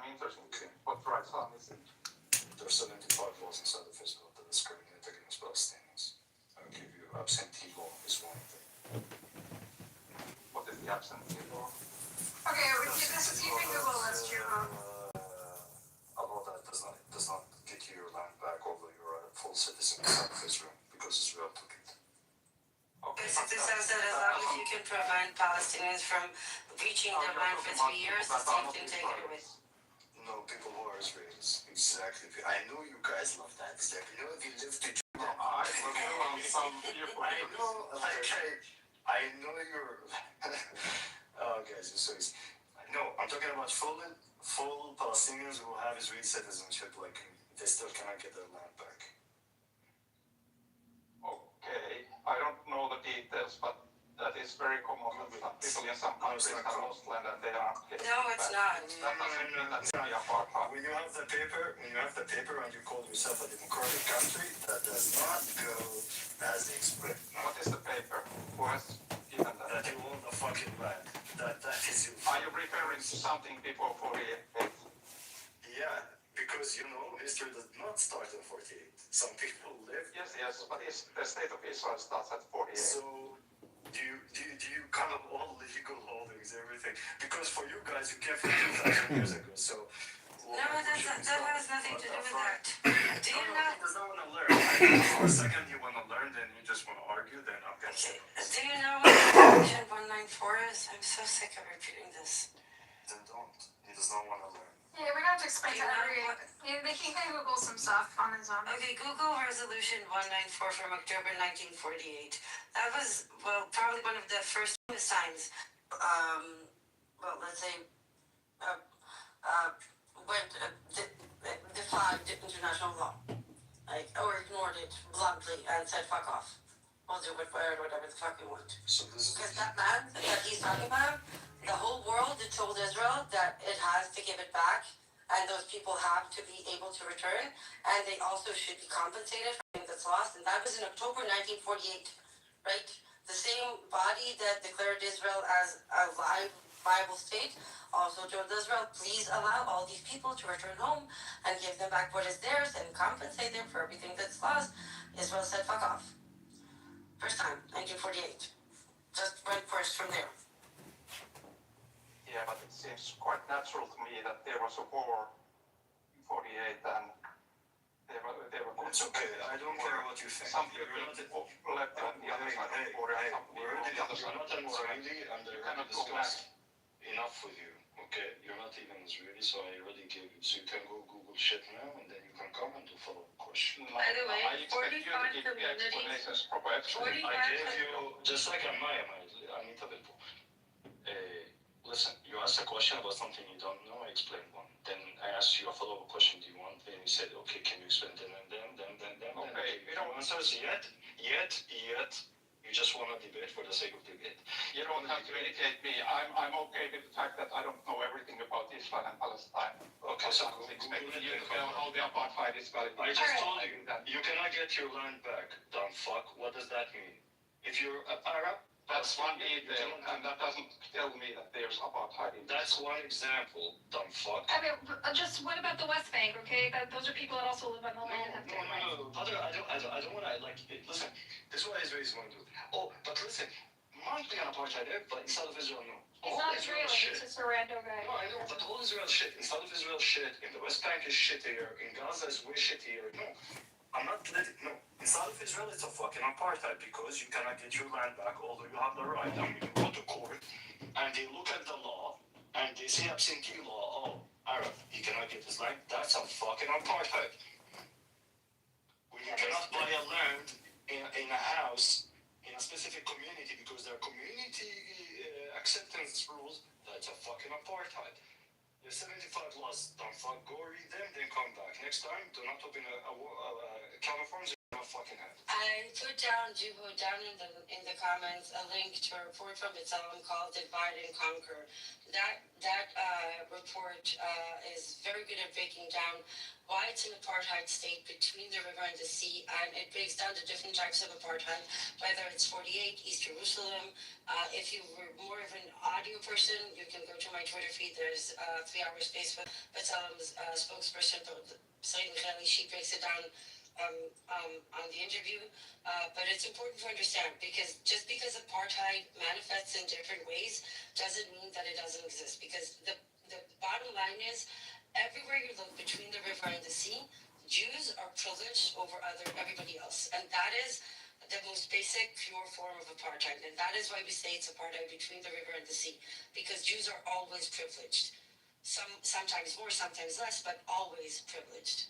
I'm interested in what rights are missing. There are 75 laws inside of Israel that discriminate against Palestinians. I'll give you absentee law is one of them. What is the absentee law? Okay, this is you can Google this, Jerome. A law that does not get you your land back, although you're a full citizen of Israel, because Israel took it. Okay, Basically says that as long as you can prevent Palestinians from reaching their land for 3 years, the state can take it away. No, people who are Israelis. Exactly. I know you guys love that. Exactly. You know, if you live to I will do on some viewpoint. I know you're. Oh, guys, you're so easy. No, I'm talking about full Palestinians who have Israeli citizenship, like they still cannot get their land back. Okay, I don't know the details, but that is very common. People in some countries have lost land and they are getting No, it's not. That doesn't mean that they are apartheid. When you have the paper, and you call yourself a democratic country, that does not go as they expect. What is the paper? Who has given that? That you own the fucking land. That is your. Are you referring to something before 48? Yeah, because you know history does not start in 48. Some people live. Yes, but the state of Israel starts at 48. So do you count up all legal holdings, everything? Because for you guys, you came from 2,000 years ago. So No, that has nothing to do with that. Do you know? Does not want to learn. For a second, you want to learn, then you just want to argue. Then okay. Do you know what Resolution 194 is? I'm so sick of repeating this. Then don't. He does not want to learn. Yeah, we don't have to explain to everyone. He can Google some stuff on his own. Okay, Google Resolution 194 from October 1948. That was, well, probably one of the first signs, well, let's say, defied international law, like, or ignored it bluntly and said, fuck off. We'll do whatever the fuck we want. So this is. Because that man that he's talking about, the whole world had told Israel that it has to give it back, and those people have to be able to return, and they also should be compensated for anything that's lost. And that was in October 1948, right? The same body that declared Israel as a viable state also told Israel, please allow all these people to return home and give them back what is theirs and compensate them for everything that's lost. Israel said, fuck off. First time, 1948. Just went first from there. Yeah, but it seems quite natural to me that there was a war in 48 and they were It's okay. I don't care what you think. Some people left on the other side of the border and some people on the other side of the border. And You cannot go back. enough with you. Okay, you're not even Israeli, so I already gave you. So you can go Google shit now, and then you can come and do follow-up question. By the way, I expect you to give the explanations proper explanations. I gave you just like I need a little. Listen, you asked a question about something you don't know. I explained one. Then I asked you a follow-up question. Do you want? And you said, okay, can you explain? Then. Okay, you don't answer yet. You just want to debate for the sake of debate. You don't have to educate me. I'm okay with the fact that I don't know everything about Israel and Palestine. Okay, so I was expecting you to know how the apartheid is valid. I just told you that you cannot get your land back, dumb fuck. What does that mean? If you're a Arab, That's one detail, and that doesn't tell me that there's apartheid. That's one example, dumb fuck. I mean, just what about the West Bank? Okay, those are people that also live on the land and have different rights. I don't want to listen. This is what Israelis want to do. Oh, but listen, might be an apartheid there, but inside of Israel, no. He's not Israeli. He's just a rando guy. No, I know, but all Israel shit. Inside of Israel shit. In the West Bank is shittier. In Gaza is way shittier. No, I'm not letting. No, inside of Israel it's a fucking apartheid because you cannot get your land back, although you have the right. I mean, you go to court and they look at the law and they say absentee law. Oh, Arab, he cannot get his land. That's a fucking apartheid. When you cannot buy a land in a house in a specific community because their community acceptance rules, that's a fucking apartheid. There's 75 laws. Don't fuck, go read them, then come back. Next time, do not open a can of worms. My fucking head. I put down Juho down in the comments a link to a report from B'Tselem called "Divide and Conquer." That report is very good at breaking down why it's an apartheid state between the river and the sea, and it breaks down the different types of apartheid, whether it's 48, East Jerusalem. If you were more of an audio person, you can go to my Twitter feed. There's a 3-hour space with B'Tselem's spokesperson, Saeed Mikheli. She breaks it down on the interview. But it's important to understand because just because apartheid manifests in different ways doesn't mean that it doesn't exist. Because the bottom line is, everywhere you look between the river and the sea, Jews are privileged over everybody else, and that is the most basic, pure form of apartheid. And that is why we say it's apartheid between the river and the sea, because Jews are always privileged. Sometimes more, sometimes less, but always privileged.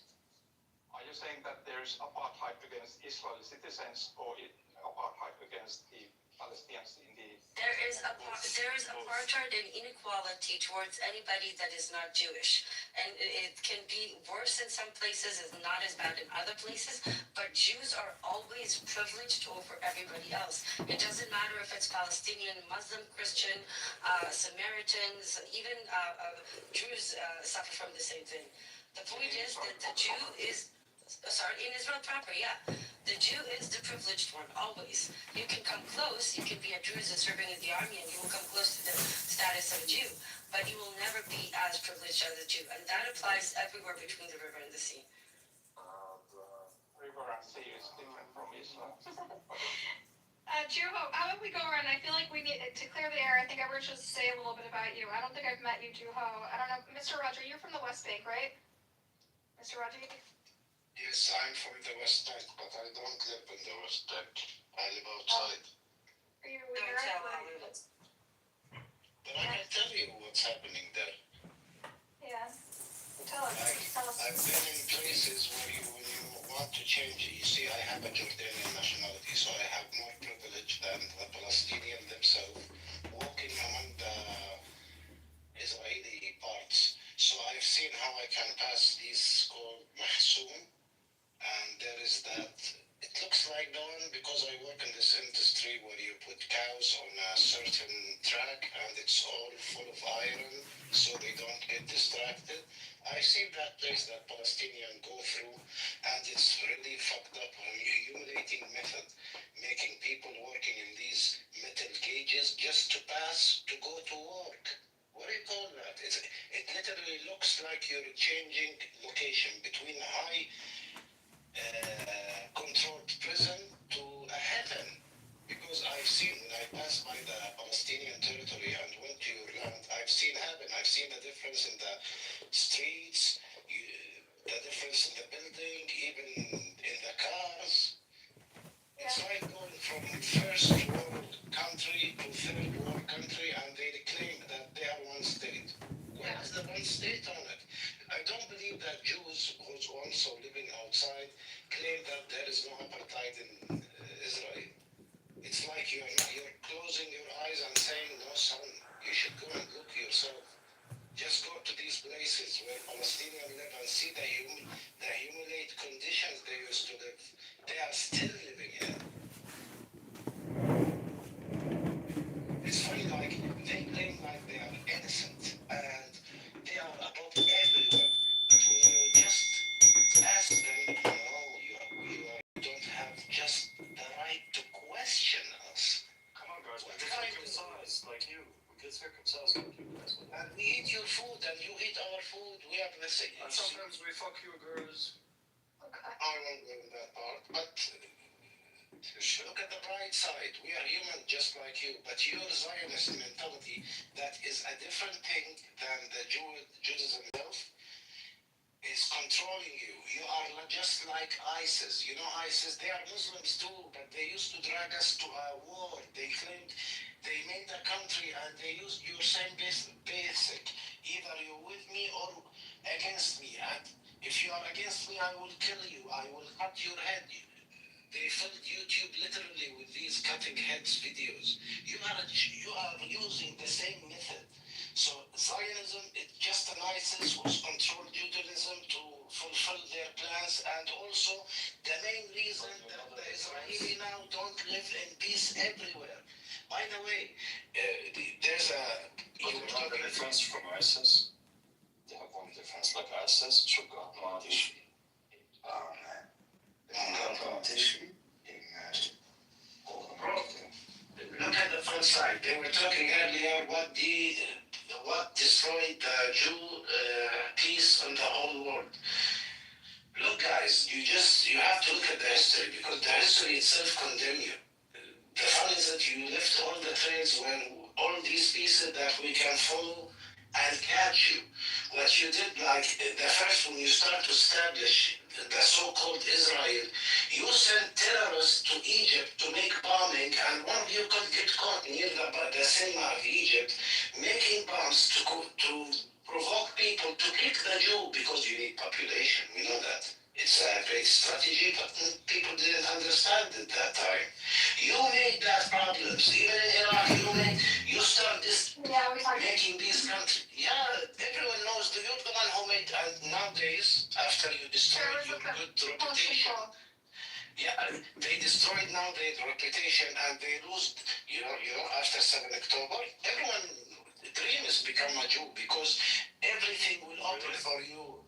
Are you saying that there's apartheid against Israeli citizens or apartheid against the Palestinians in the... There is apartheid and inequality towards anybody that is not Jewish. And it can be worse in some places, it's not as bad in other places, but Jews are always privileged over everybody else. It doesn't matter if it's Palestinian, Muslim, Christian, Samaritans, even Jews suffer from the same thing. The point is that the Jew is... Sorry, in Israel proper, yeah. The Jew is the privileged one, always. You can come close, you can be a Druze serving in the army, and you will come close to the status of a Jew, but you will never be as privileged as a Jew, and that applies everywhere between the river and the sea. River and sea is different from Israel. Juho, how about we go around? I feel like we need to clear the air. I think everyone should say a little bit about you. I don't think I've met you, Juho. I don't know, Mr. Roger, you're from the West Bank, right? Mr. Roger? Yes, I'm from the West Bank, but I don't live in the West Bank. I live outside. Are you Don't aware tell of how like, it is. But I can tell you what's happening there. yeah. Tell us. Tell us. I've been in places where when you want to change, you see, I have a Jordanian nationality, so I have more privilege than the Palestinians themselves walking among the Israeli parts. So I've seen how I can pass these called mahsoum. And there is that, it looks like dawn because I work in this industry where you put cows on a certain track and it's all full of iron so they don't get distracted. I've seen that place that Palestinians go through and it's really fucked up and humiliating method, making people working in these metal cages just to pass to go to work. What do you call that? It literally looks like you're changing location between a high controlled prison to a heaven, because I've seen when I passed by the Palestinian territory and went to your land, I've seen heaven. I've seen the difference in the streets, the difference in the building, even in the cars. It's like going from first world country to third world country, and they claim that they are one state. Where is the one state on it? I don't believe that Jews who's also living outside claim that there is no apartheid in Israel. It's like you're closing your eyes and saying, no son, you should go and look yourself. Just go to these places where Palestinians live and see the humiliated conditions they used to live. They are still living here. It's funny, like, they claim like they are innocent and they are above everywhere. But when you just ask them, no, you don't have just the right to question us. Come on, guys, we What get kind of- circumcised like you. We get circumcised like you. That's what And we eat your food and you eat our food. We have the same. and sometimes we fuck you girls. Okay. I won't go in that part, but look at the bright side. We are human just like you, but your Zionist mentality, that is a different thing than the Judaism itself, is controlling you. You are not just like ISIS. You know ISIS, they are Muslims too, but they used to drag us to a war. They claimed they made a country and they used your same basic. Either you're with me or against me. And if you are against me, I will kill you. I will cut your head. They filled YouTube literally with these cutting heads videos. You are using the same method. So Zionism, it's just an ISIS who's controlled Judaism to fulfill their plans, and also the main reason that the Israeli now don't live in peace everywhere. By the way, there's a... But you know the difference from ISIS? They have one difference. Like ISIS شو ما عندي شيء. Look at the front side. They were talking earlier what destroyed the Jew peace in the whole world. Look, guys, you have to look at the history because the history itself condemns you. The fun is that you left all the trails when all these pieces that we can follow and catch you. What you did, like the first when you start to establish the so-called Israel, you sent terrorists to Egypt to make bombing, and one of you could get caught near the cinema of Egypt making bombs to provoke people to kick the Jew because you need population. We know that. It's a great strategy, but people didn't understand it that time. You made that problems. Even in Iraq, you start making these countries. Yeah, everyone knows you're the one who made, and nowadays, after you destroyed your good reputation, yeah, they destroyed now their reputation and they lost, after 7 October, everyone dreams become a Jew because everything will open for you.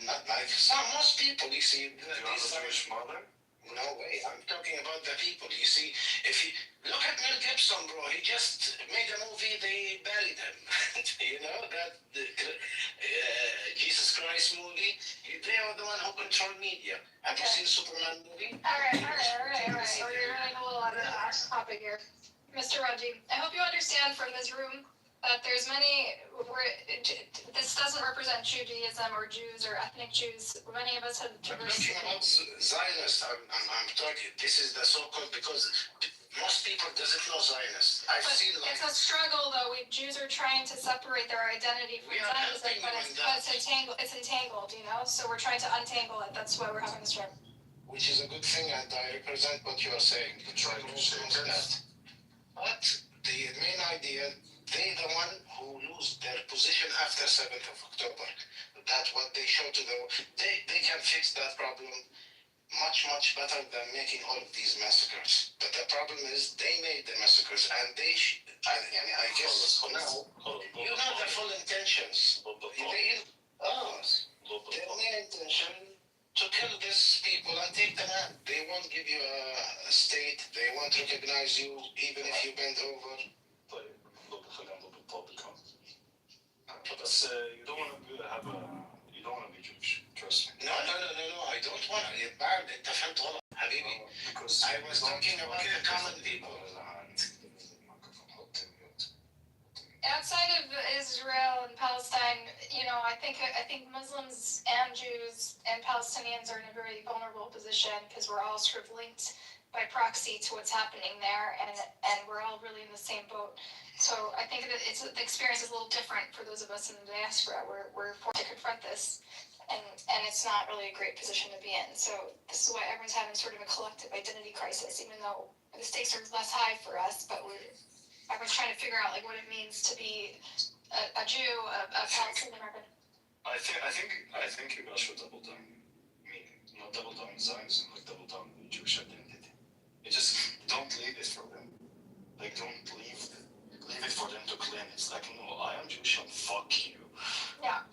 Not like most people, you see. Do you have a Jewish mother? No way. I'm talking about the people. You see, if you look at Mel Gibson, bro, he just made a movie. They buried him. That Jesus Christ movie. They are the one who control media. Have you seen Superman movie? All right. We're running a little out of topic here. Mr. Raji, I hope you understand from this room that there's many, this doesn't represent Judaism or Jews or ethnic Jews. Many of us have I'm talking about Zionists. I'm talking, this is the so-called, because most people doesn't know Zionists. It's a struggle though. Jews are trying to separate their identity from Zionism, but it's entangled, so we're trying to untangle it. That's why we're having this struggle. Which is a good thing, and I represent what you are saying. Try to change that. But the main idea, they the one who lose their position after 7th of October. That's what they show to the world. They can fix that problem much better than making all of these massacres. But the problem is they made the massacres, and I guess now you know the full intentions. Their main intention to kill these people and take them out. They won't give you a state. They won't recognize you even if you bend over. But you don't want to be Jewish. Trust me. No. I don't want to. You're bad. انت فهمت غلط حبيبي. Because I was talking about the common people. Outside of Israel and Palestine, I think Muslims and Jews and Palestinians are in a very vulnerable position because we're all sort of linked by proxy to what's happening there, and we're all really in the same boat. So I think that the experience is a little different for those of us in the diaspora. We're forced to confront this, and it's not really a great position to be in. So this is why everyone's having sort of a collective identity crisis, even though the stakes are less high for us, but everyone's trying to figure out what it means to be a Jew, a Palestinian American. I think you guys should double down. Not double down Zionism, double down Jewish identity. You just don't leave it for them. Don't leave it for them to claim. It's no, I am Jewish and fuck you. Yeah.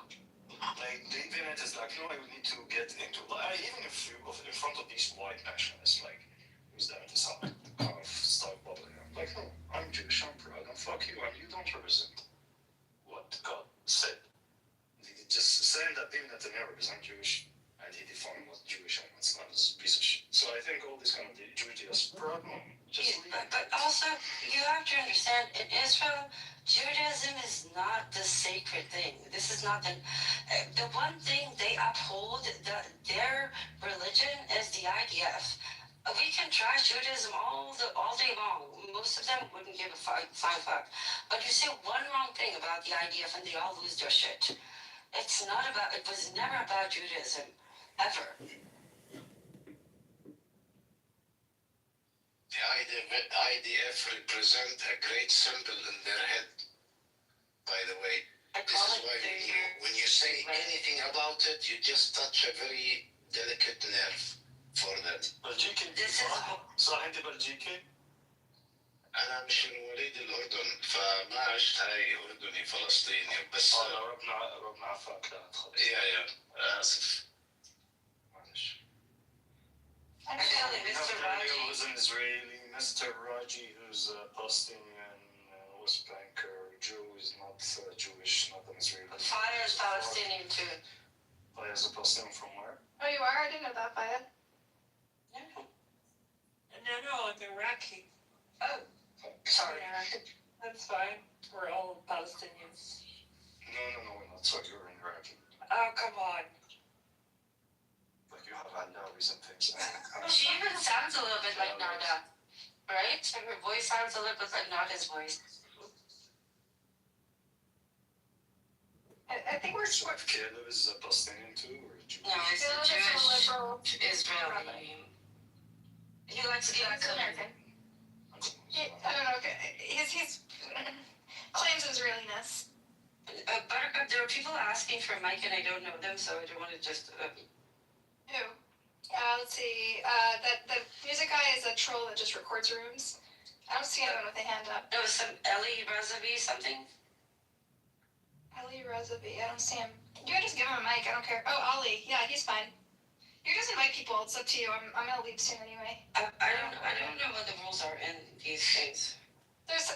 Leaving it is no, I need to get into, even if you go in front of these white nationalists, use them to some kind of start bubbling. No, I'm Jewish, I'm proud, and fuck you, and you don't represent what God said. Just saying that David Netanyahu is Jewish, and he defined what's Jewish and what's not, is a piece of shit. So I think all this kind of Jewish diaspora, but also, you have to understand, in Israel, Judaism is not the sacred thing. This is not the one thing they uphold, their religion is the IDF. We can trash Judaism all day long. Most of them wouldn't give a fine fuck. But you say one wrong thing about the IDF and they all lose their shit. It was never about Judaism. Ever. The IDF represent a great symbol in their head, by the way. I This call is it why the when you say anything about it, you just touch a very delicate nerve for them. بلجيكي This is صح انت بلجيكي؟ أنا مش من مواليد الأردن فما عشت هاي أردني فلسطيني بس ربنا عفاك لا تخلص. يا آسف معلش. actually We have Mr. Daniel, Raji. who's an Israeli, Mr. Raji, who's a Palestinian, West Banker, Jew, is not Jewish, not an Israeli. Fire is Palestinian too. Fire is a Palestinian from where? Oh, you are? I didn't know that, Fayed. No, I'm Iraqi. Oh, sorry. Yeah, that's fine. We're all Palestinians. No, we're not. So you're in Iraqi. Oh, come on. Like you have Alavis and things. She even sounds a little bit like Nada, right? And her voice sounds a little bit like Nada's voice. I think we're So if Caleb is a Palestinian too, or Jew? No, it's a Caleb is a Jewish liberal. Israeli. He likes to get He's American. I don't know. He's claims Israeliness. Buttercup, there are people asking for Mike and I don't know them, so I don't want to just... Who? Let's see. The music guy is a troll that just records rooms. I don't see anyone with a hand up. There was some Ellie Rezavi something. Ali Rezavi. I don't see him. You can just give him a mic. I don't care. Oh, Ali. Yeah, he's fine. You just invite people. It's up to you. I'm gonna leave soon anyway. I don't know what the rules are in these things. If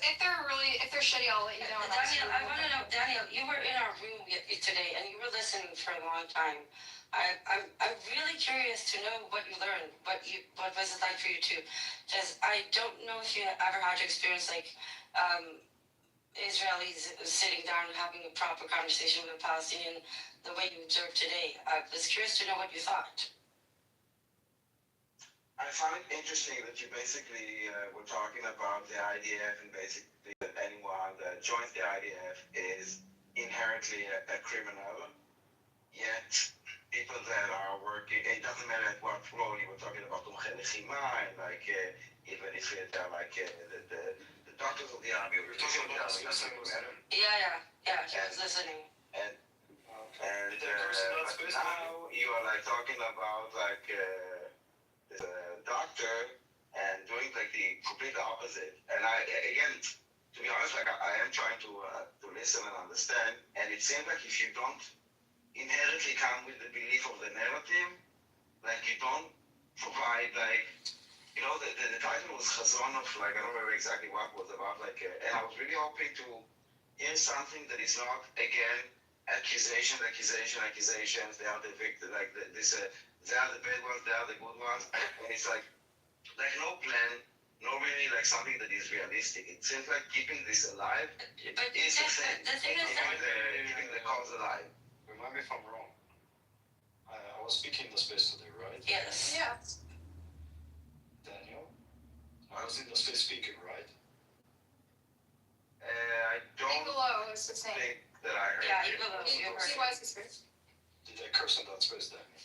they're shitty, I'll let you know. Daniel, I want to know, Daniel, you were in our room today and you were listening for a long time. I'm really curious to know what you learned, what was it like for you too, because I don't know if you ever had to experience like Israelis sitting down and having a proper conversation with a Palestinian the way you observed today. I was curious to know what you thought. I found it interesting that you basically were talking about the IDF and basically that anyone that joins the IDF is inherently a criminal, yet people that are working, it doesn't matter at what role you were talking about, and like even if they're like the doctors of the army, we're talking about the army, doesn't matter. Yeah, he was listening. And but now you are like talking about like this doctor and doing like the complete opposite. And again, to be honest, like I am trying to listen and understand. And it seems like if you don't inherently come with the belief of the narrative, like you don't provide like, you know, the title was Chazon of like, I don't remember exactly what it was about, like, and I was really hoping to hear something that is not, again, accusations, they are the victim, like this, they are the bad ones, they are the good ones, and it's like no plan, no really like something that is realistic. It seems like keeping this alive But is the thing, the thing is that keeping the cause alive. Remind me if I'm wrong. I was speaking in the space today, right? yes. Yeah. Daniel? I was in the space speaking, right? I don't Below is his name. think that I heard Yeah, you. you heard He it. was his first. Did I curse in that space, Daniel?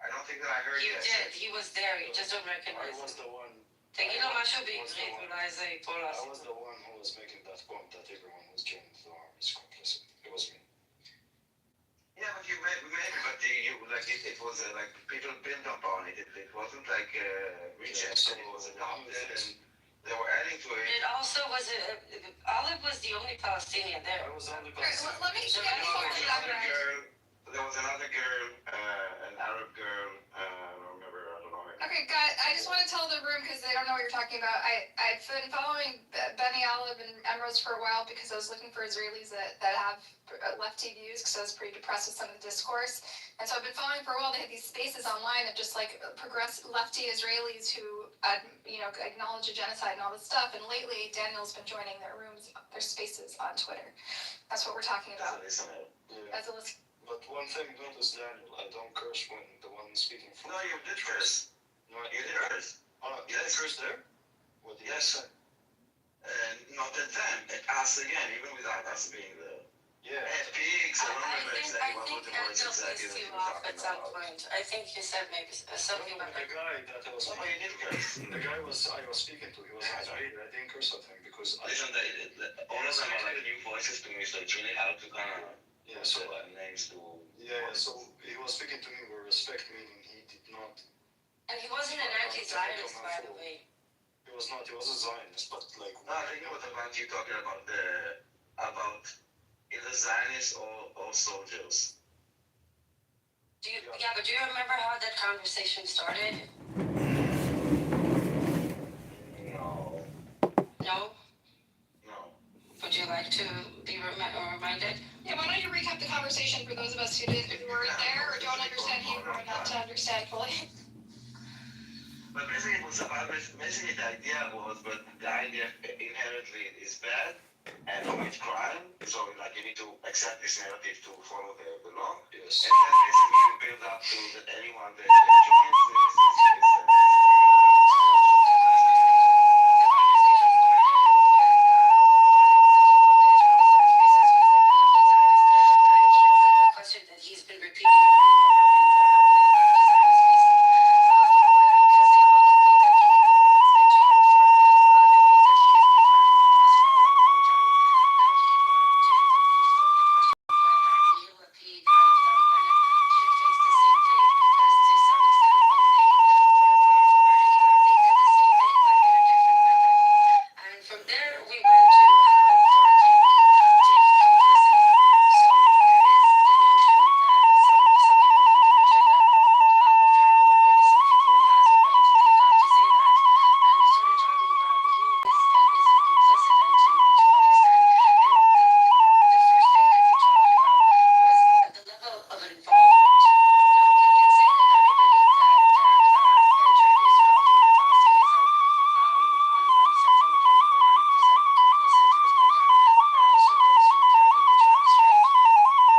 I don't think that I heard You you. did. He was there. You just don't I recognize was him. the one. Tequila Macho be I was the one. I was the one who was making that point that everyone who's joined the army is complicit. It was me. Yeah, but you maybe, but you like it was like people built upon it. It wasn't like rejected. It was adopted, and they were adding to it. It also was Olive was the only Palestinian there. I was the only Alright, person. let me So get that's before what we we elaborate. There was another girl, an Arab girl. I don't remember. I don't know her. Okay, guys, I just want to tell the room because they don't know what you're talking about. I've been following Benny Olive and Emrose for a while because I was looking for Israelis that have lefty views because I was pretty depressed with some of the discourse. And so I've been following for a while. They have these spaces online of just like progressive lefty Israelis who, acknowledge a genocide and all this stuff. And lately, Daniel's been joining their rooms, their spaces on Twitter. That's what we're talking As about. a listener. Yeah. As a list. But one thing notice, Daniel, I don't curse when the one speaking from. No, you did curse. No, You did curse. Oh, Yes. did I curse there? What did I Yes. say? Not at them, at us again, even without us being there. Yeah. At pigs, I don't remember I exactly. I what think were the words Angel exactly pissed that you you were off talking at some about? point. I think you said maybe something No, about the guy that I was No, but you did curse. the guy I was speaking to, he was Israeli. I didn't curse at him because Listen, all of them are like new voices to me, so it's really hard to kind of so names to. so he was speaking to me with respect, meaning he did not. And he wasn't an anti-Zionist, by the way. He was not. He was a Zionist, but like. No, I think it was about you talking about about either Zionists or soldiers. But do you remember how that conversation started? No. No? No. Would you like to be reminded? Yeah, why don't you recap the conversation for those of us who weren't there or don't understand Hebrew enough to understand fully? But basically, it was about basically the idea was, but the idea inherently is bad and commit crime. So like you need to accept this narrative to follow the law. Yes. And then basically you build up to that anyone that joins this is a that he's been repeating in many lefty Zionist spaces, because they all agree that Kitover has been jailed for the way that he has been funding Hamas for a long, long time. Now he brought to the before the question of whether Yair Lapid and Naftali Bennett should face the same fate, because to some extent when they were in power for about a year, they did the same thing but in a different method. And from there we went to how far can we take complicity. So there is the notion that some people hold the notion that there are no innocent people in Gaza, right? They love to say that. And we started talking about who is complicit and to what extent. And the first thing that we talked about was the level of involvement. Now you can say that everybody that entered Israel from the Palestinian side on September 100% complicit, there was no doubt, but also those who were driving the trucks, right?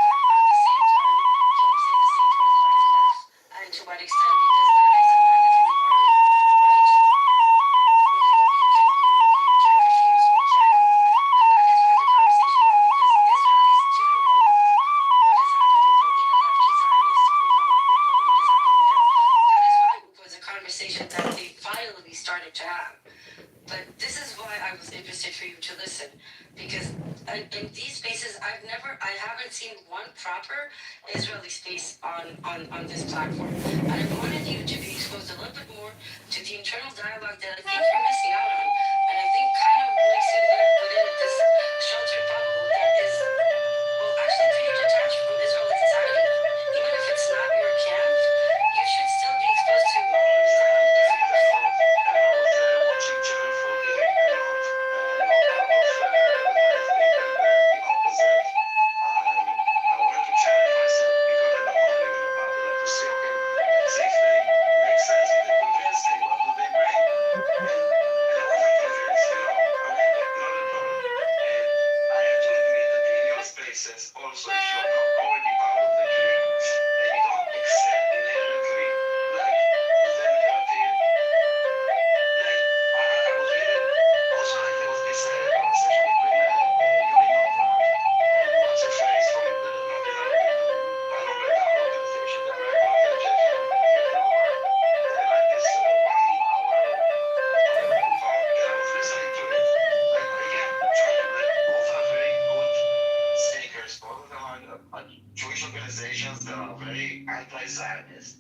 But at the same time, can we say the same for the IDF? And to what extent? Because that is a mandatory army, right? You can refuse or can you? And that is where the conversation goes, because Israelis do know what is happening there. Even lefty Zionists know what is happening there. That is why it was a conversation that they finally started to have. But this is why I was interested for you to listen, because in these spaces, I haven't seen one proper Israeli space on this platform. And I wanted you to be exposed a little bit more to the internal dialogue that I think you're missing out on, and I think kind of makes you live within this sheltered bubble that is, well, actually pretty detached from Israeli society. Even if it's not your camp, you should still be exposed to watching children for eating a lot, not out of think and the opposite. I wanted to challenge myself because I don't want to live in a bubble. Like to see, okay, let's see if they make sense, if they convince me, what do they bring? And I wasn't convinced, you know? I mean, not at all. And I have to admit that in your spaces, also, if you're not already part of the clique, and you don't accept inherently, like, the narrative, like, I was reading, also, like, there was this conversation between Yuri Novak and what's her face from the, not the, I don't know the organization, the American organization, Yuri Novak, they had like this 1 hour talk, and I was listening to it. Like, again, like, both are very good speakers, both of them are Jewish organizations that are very anti-Zionist.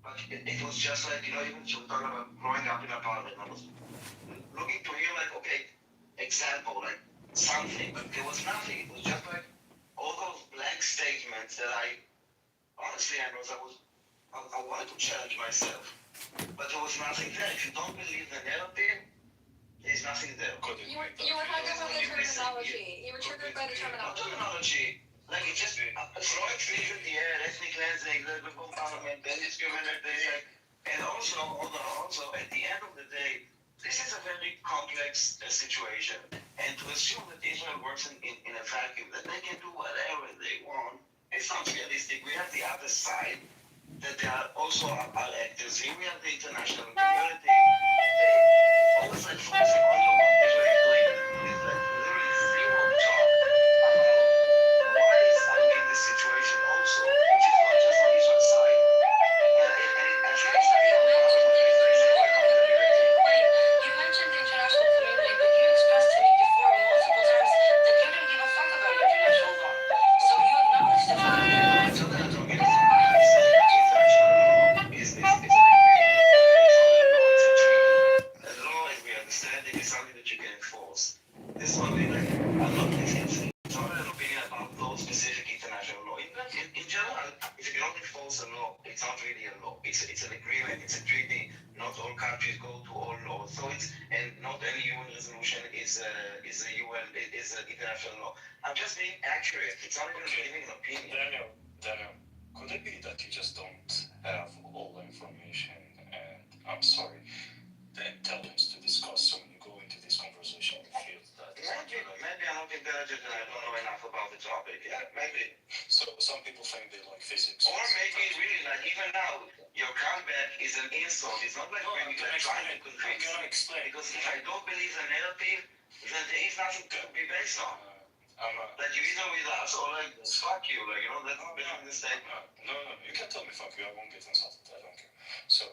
But it was just like, you know, even she was talking about growing up in a apartment. I was looking to hear, like, okay, example, like something, but there was nothing. It was just like all those blank statements that I, honestly, Ambrose, I wanted to challenge myself, but there was nothing there. If you don't believe the narrative, there's nothing there. You were hung up on the terminology. You were triggered by the Not terminology. terminology. Like it just Freud figured the air, ethnic cleansing, the bombardment, the discrimination, and also at the end of the day, this is a very complex situation. And to assume that Israel works in a vacuum, that they can do whatever they want, it's not realistic. We have the other side, that they are also our actors. Here we have the international community. They always like focusing on what Israel is doing. There's like literally zero talk about why specific international law. In general, if you don't enforce a law, it's not really a law. It's an agreement. It's a treaty. Not all countries go to all laws. So and not any UN resolution is a UN is an international law. I'm just being accurate. It's not even giving an opinion. Daniel, could it be that you just don't have all the information? And I'm sorry, the intelligence to discuss. So when you go into this conversation, you feel that maybe I'm not intelligent and I don't know enough about the topic. Yeah, maybe. So some people think they like physics. Or maybe really like even now, your comeback is an insult. It's not like when you're trying to convince me. Because if I don't believe the narrative, then there is nothing to be based on. Like you either with us or like fuck you, like that's basically the statement. No, you can tell me fuck you. I won't get insulted. I don't care. So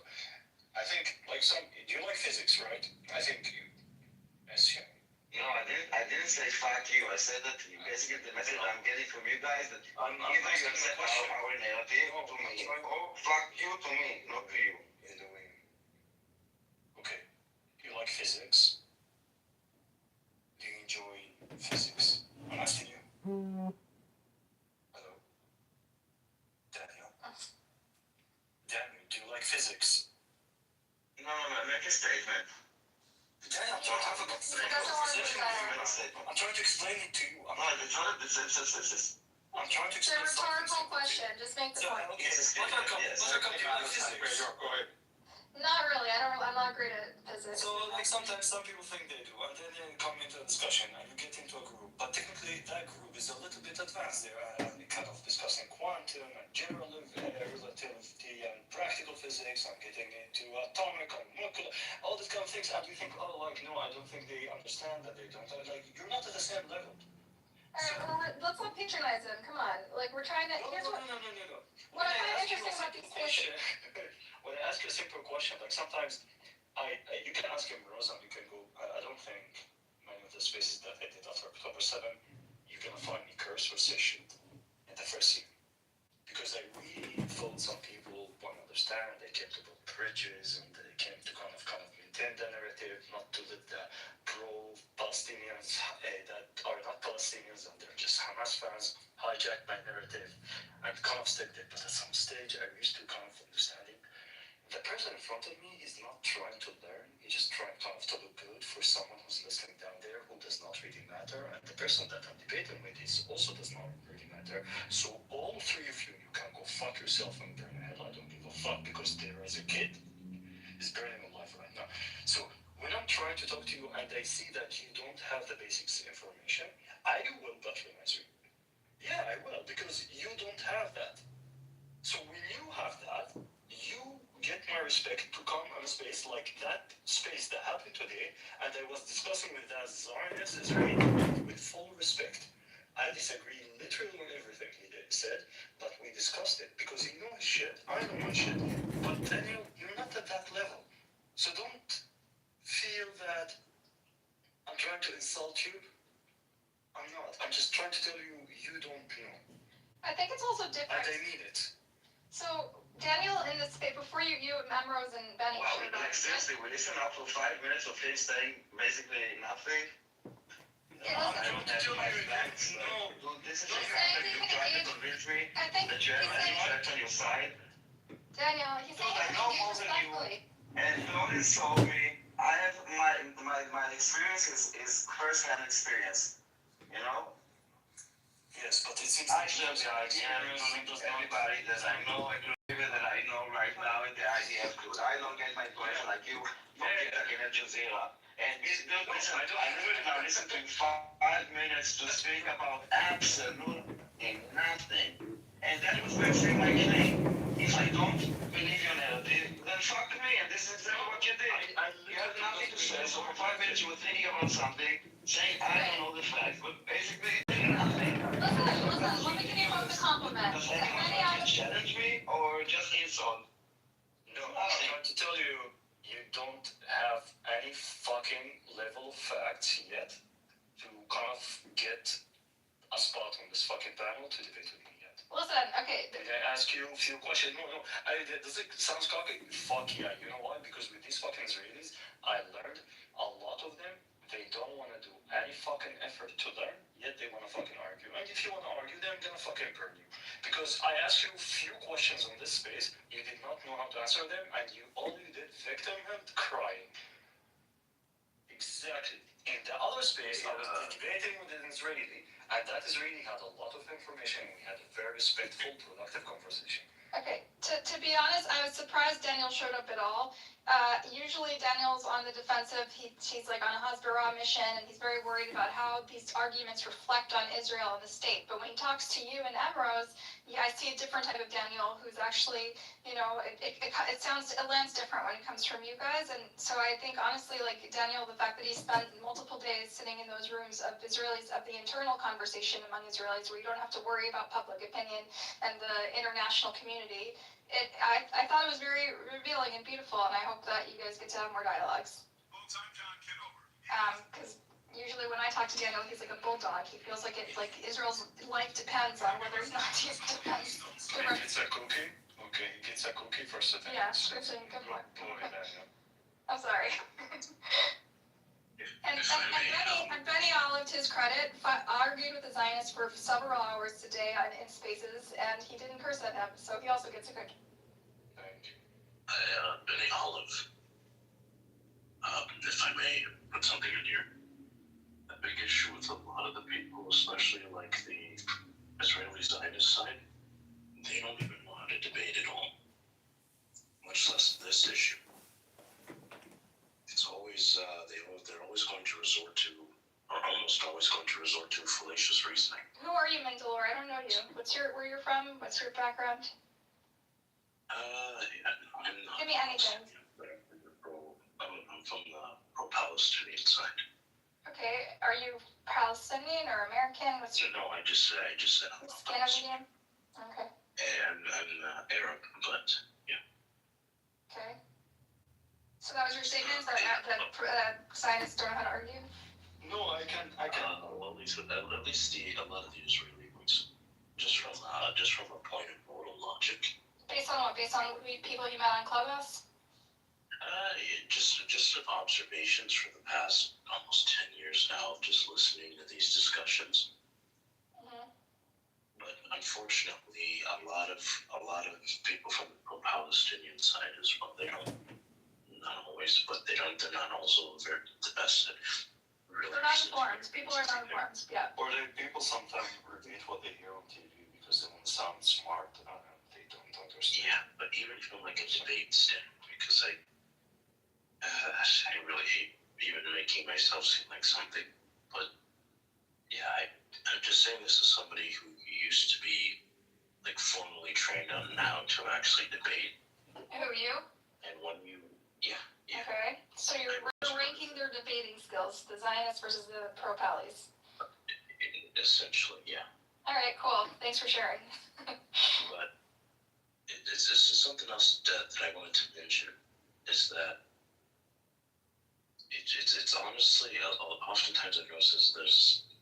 I think like you like physics, right? I think you assume. I didn't say fuck you. I said that basically the message I'm getting from you guys that either you accept our narrative to me or fuck you to me, not to you. Okay, you like physics. Do you enjoy physics? I'm asking you. Hello? Daniel? Daniel, do you like physics? No, make a statement. Daniel, I'm trying to have a conversation with you. I'm trying to explain it to you. I'm trying to It's a explain rhetorical question. Just make the point. Okay, buttercup, do you like physics? Not really. I'm not great at physics. So, like, sometimes some people think they do, and then they come into a discussion, and you get into a group. But technically, that group is a little bit advanced. They're kind of discussing quantum and general relativity and practical physics and getting into atomic and molecular, all these kind of things. And you think, oh, like, no, I don't think they understand that they don't. Like, you're not at the same level. Alright, let's not patronize him. Come on. Like, we're trying to. Here's what. No. What I find interesting about these spaces. When I ask you a simple question, like sometimes you can ask him, Rosa, you can go, I don't think many of the spaces that I did after October 7, you're going to find me curse or say shit in the first year. Because I really thought some people won't understand, they came to build bridges and they came to kind of maintain the narrative, not to let the pro-Palestinians that are not Palestinians and they're just Hamas fans hijack my narrative and kind of stick there. But at some stage I used to kind of understanding the person in front of me is not trying to learn, he's just trying kind of to look good for someone who's listening down there who does not really matter, and the person that I'm debating with is also does not really matter. So all three of you can go fuck yourself and burn in hell. I don't give a fuck because there is a kid is burning alive right now. So when I'm trying to talk to you and I see that you don't have the basics information, I will patronize you. Yeah, I will, because you don't have that. So when you have that, you get my respect to come on a space like that space that happened today, and I was discussing with that Zionist Israeli with full respect. I disagree literally on everything he said, but we discussed it because he knows shit, I know my shit, but Daniel, you're not at that level. So don't feel that I'm trying to insult you. I'm not. I'm just trying to tell you, you don't know. I think it's also different. And I mean it. So, Daniel, in this space, before you, Memrose and Benny. Well, like seriously, we listened up for 5 minutes of him saying basically nothing. I don't have my facts. Dude, this is the fact that you're trying to convince me that you have any facts on your side. Daniel, he's saying I know more than you, and don't insult me. I have my experience is first-hand experience. You know? Yes, but it seems I should be everybody that I know, including that I know right now in the IDF group. I don't get my question like you from Al Jazeera. And listen, I literally now listen to you 5 minutes to speak about absolutely nothing. And that was basically my claim. If I don't believe your narrative, then fuck me, and this is exactly what you did. You have nothing to say, so for 5 minutes you were thinking about something, saying I don't know the facts, but basically nothing. Listen, let me give you both a compliment. Does anyone challenge me or just insult? No, I'm trying to tell you, you don't have any fucking level of facts yet to kind of get a spot on this fucking panel to debate with me yet. Listen, okay. Did I ask you a few questions? No. Does it sound cocky? Fuck yeah. You know why? Because with these fucking Israelis, I learned a lot of them They don't want to do any fucking effort to learn, yet they want to fucking argue. And if you want to argue, then I'm gonna fucking burn you. Because I asked you a few questions on this space, you did not know how to answer them, and all you did, victim and crying. Exactly. In the other space, I was debating with an Israeli, and that Israeli had a lot of information, and we had a very respectful, productive conversation. Okay, to be honest, I was surprised Daniel showed up at all. Usually Daniel's on the defensive. He's like on a Hasbara mission, and he's very worried about how these arguments reflect on Israel and the state. But when he talks to you and Emrose, I see a different type of Daniel who's actually, it lands different when it comes from you guys. And so I think honestly, like Daniel, the fact that he spent multiple days sitting in those rooms of Israelis, of the internal conversation among Israelis, where you don't have to worry about public opinion and the international community, I thought it was very revealing and beautiful, and I hope that you guys get to have more dialogues. Because usually when I talk to Daniel, he's like a bulldog. He feels like Israel's life depends on whether or not he depends. He gets a cookie. Okay, he gets a cookie for sitting. Yeah, scripting. Good luck. Go ahead, Daniel. I'm sorry. And Benny, Olive, to his credit, argued with the Zionists for several hours today in spaces, and he didn't curse at them, so he also gets a cookie. Thank you. Benny Olive, if I may put something in here, a big issue with a lot of the people, especially like the Israeli Zionist side, they don't even want to debate at all, much less this issue. It's always, they're always going to resort to, or almost always going to resort to fallacious reasoning. Who are you, Mandalore? I don't know you. Where you're from? What's your background? I'm not. Give me anything. I'm from the pro-Palestinian side. Okay, are you Palestinian or American? What's your No, I just said I'm not Palestinian. Scandinavian? Okay. And I'm Arab, but yeah. Okay. So that was your statement that Zionists don't know how to argue? No, I can. Well, at least a lot of the Israeli ones, just from a point of moral logic. Based on what? Based on people you met on Clubhouse? Just observations for the past almost 10 years now, just listening to these discussions. Mm-hmm. But unfortunately, a lot of people from the pro-Palestinian side as well, they don't, not always, but they're not also the best at really. They're not informed. People are not informed. Yeah. Or people sometimes repeat what they hear on TV because they want to sound smart. They don't understand. Yeah, but even from like a debate standpoint, because I really hate even making myself seem like something, but yeah, I'm just saying this as somebody who used to be like formally trained on how to actually debate. Who, you? And when you, yeah. Okay, so you're ranking their debating skills, the Zionists versus the pro-Pallies. Essentially, yeah. All right, cool. Thanks for sharing. But it's something else that I wanted to mention is that it's honestly, oftentimes I've noticed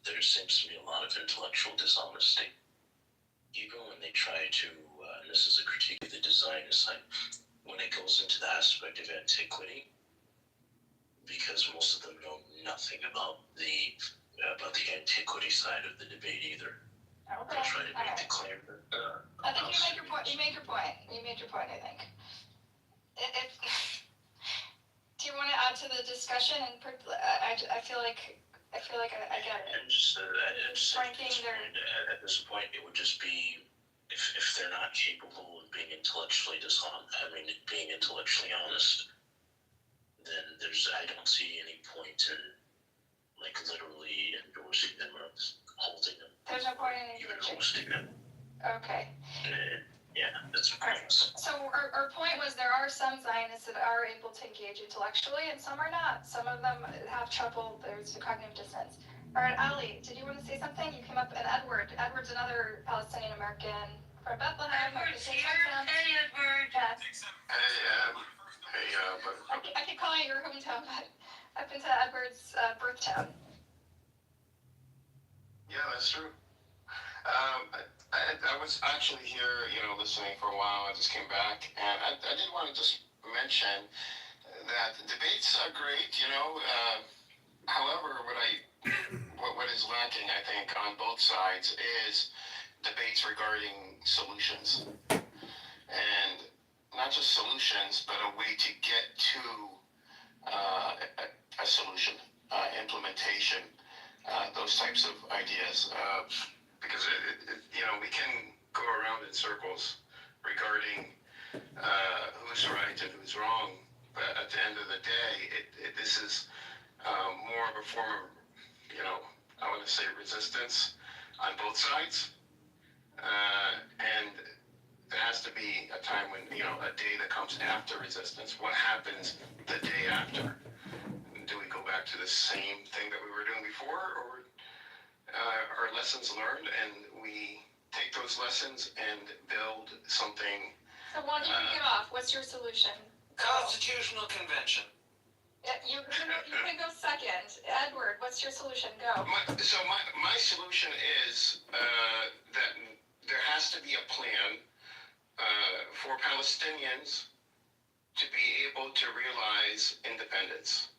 there seems to be a lot of intellectual dishonesty. Even when they try to, and this is a critique of the Zionist side, when it goes into the aspect of antiquity, because most of them know nothing about the antiquity side of the debate either. Okay. They'll try to make the claim that. I think you made your point. You made your point. I think. Do you want to add to the discussion? And I feel like I get it. And just at this point, it would just be if they're not capable of being intellectually being intellectually honest, then I don't see any point in like literally endorsing them or holding them. There's no point in even engaging. hosting them. Okay. Yeah, that's All right. So our point was there are some Zionists that are able to engage intellectually, and some are not. Some of them have trouble. There's the cognitive dissonance. All right, Ali, did you want to say something? You came up, and Edward's another Palestinian American from Bethlehem. Edward's here. Hey, Edward. Yeah. But I keep calling it your hometown, but I've been to Edward's birth town. Yeah, that's true. I was actually here, listening for a while. I just came back, and I did want to just mention that the debates are great. However, what is lacking, I think, on both sides is debates regarding solutions, and not just solutions, but a way to get to a solution, implementation, those types of ideas. Because we can go around in circles regarding who's right and who's wrong, but at the end of the day, this is more of a form of, I want to say resistance on both sides. And there has to be a time when, a day that comes after resistance. What happens the day after? Do we go back to the same thing that we were doing before, or are lessons learned and we take those lessons and build something? So why don't you kick it off? What's your solution? Constitutional convention. Yeah, you can go second. Edward, what's your solution? Go. My solution is that there has to be a plan for Palestinians to be able to realize independence.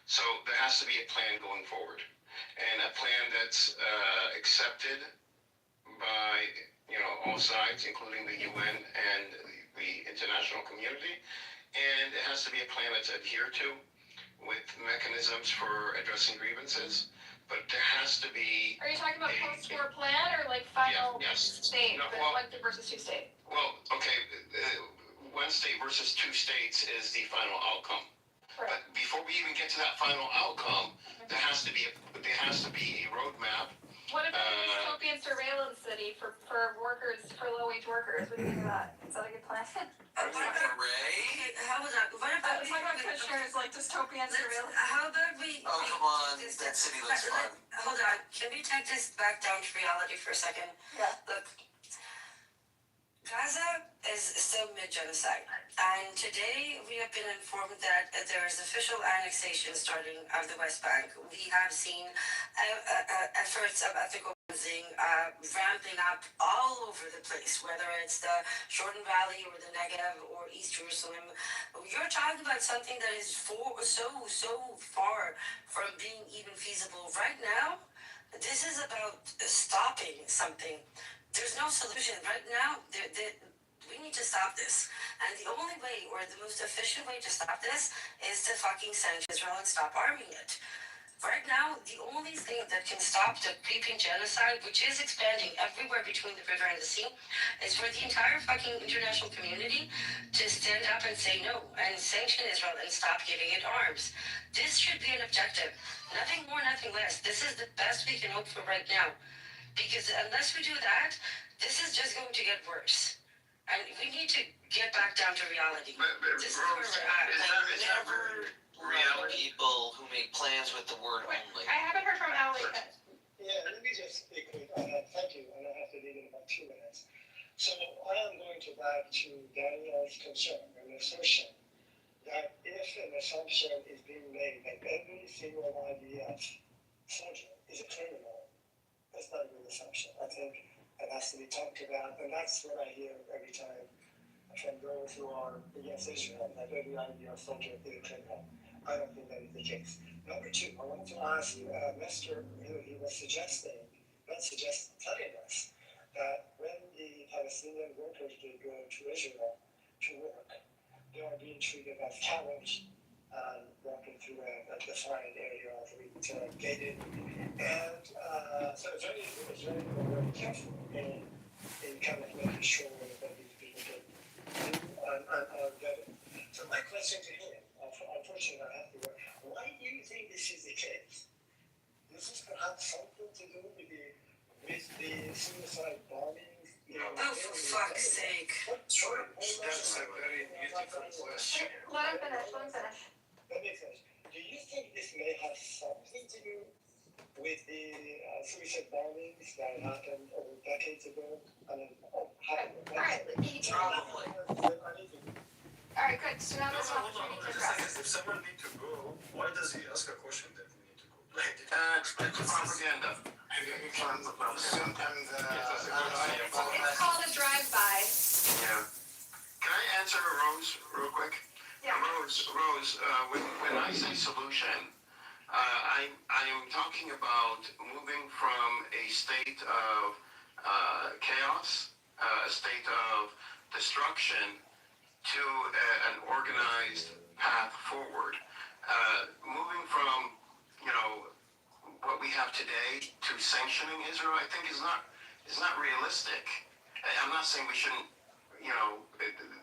So there has to be a plan going forward, and a plan that's accepted by all sides, including the UN and the international community, and it has to be a plan that's adhered to with mechanisms for addressing grievances. But there has to be. Are you talking about post-war plan or like final state, No, one versus two state? Well, okay, one state versus two states is the final outcome. Right. But before we even get to that final outcome, there has to be a roadmap. What about a dystopian surveillance city for workers, for low-wage workers? What do you think of that? Is that a good plan? Ray? How was that? What about Talk about Kushner's like dystopian surveillance. How about we? Oh, come on. That city looks fun. Hold on. Can we take this back down to reality for a second? Yeah. Look, Gaza is still mid-genocide, and today we have been informed that there is official annexation starting of the West Bank. We have seen efforts of ethical cleansing ramping up all over the place, whether it's the Jordan Valley or the Negev or East Jerusalem. You're talking about something that is so far from being even feasible right now. This is about stopping something. There's no solution right now. We need to stop this, and the only way, or the most efficient way to stop this, is to fucking send Israel and stop arming it. Right now, the only thing that can stop the creeping genocide, which is expanding everywhere between the river and the sea, is for the entire fucking international community to stand up and say no, and sanction Israel and stop giving it arms. This should be an objective. Nothing more, nothing less. This is the best we can hope for right now. Because unless we do that, this is just going to get worse. And we need to get back down to reality. This is where we're at. Never reality people who make plans with the word only. I haven't heard from Ali yet. Yeah, let me just speak quick. Thank you, and I have to leave in about 2 minutes. So I am going to back to Daniel's concern and assertion that if an assumption is being made that every single IDF soldier is a criminal, that's not a good assumption. I think it has to be talked about, and that's what I hear every time from those who are against Israel, that every IDF soldier is a criminal. I don't think that is the case. Number two, I want to ask Mr. He was telling us that when the Palestinian workers they go to Israel to work, they are being treated as cowards and walking through a defined area of gated. And so it's very careful in kind of making sure that these people get through and are vetted. So my question to him, unfortunately I have to go, why do you think this is the case? Does this perhaps something to do with the suicide bombings? Oh, for fuck's sake. That's a very beautiful question. Let him finish. Let me finish. Do you think this may have something to do with the suicide bombings that happened over decades ago? I mean, Alright, probably. Alright, good. So now this Hold on, opportunity to just address. if someone need to go, why does he ask a question that we need to go? Like, It's propaganda. It's called a drive-by. Yeah. Can I answer Rose real quick? Yeah. Rose, when I say solution, I am talking about moving from a state of chaos, a state of destruction, to an organized path forward. Moving from, you know, what we have today to sanctioning Israel, I think is not realistic. I'm not saying we shouldn't, you know,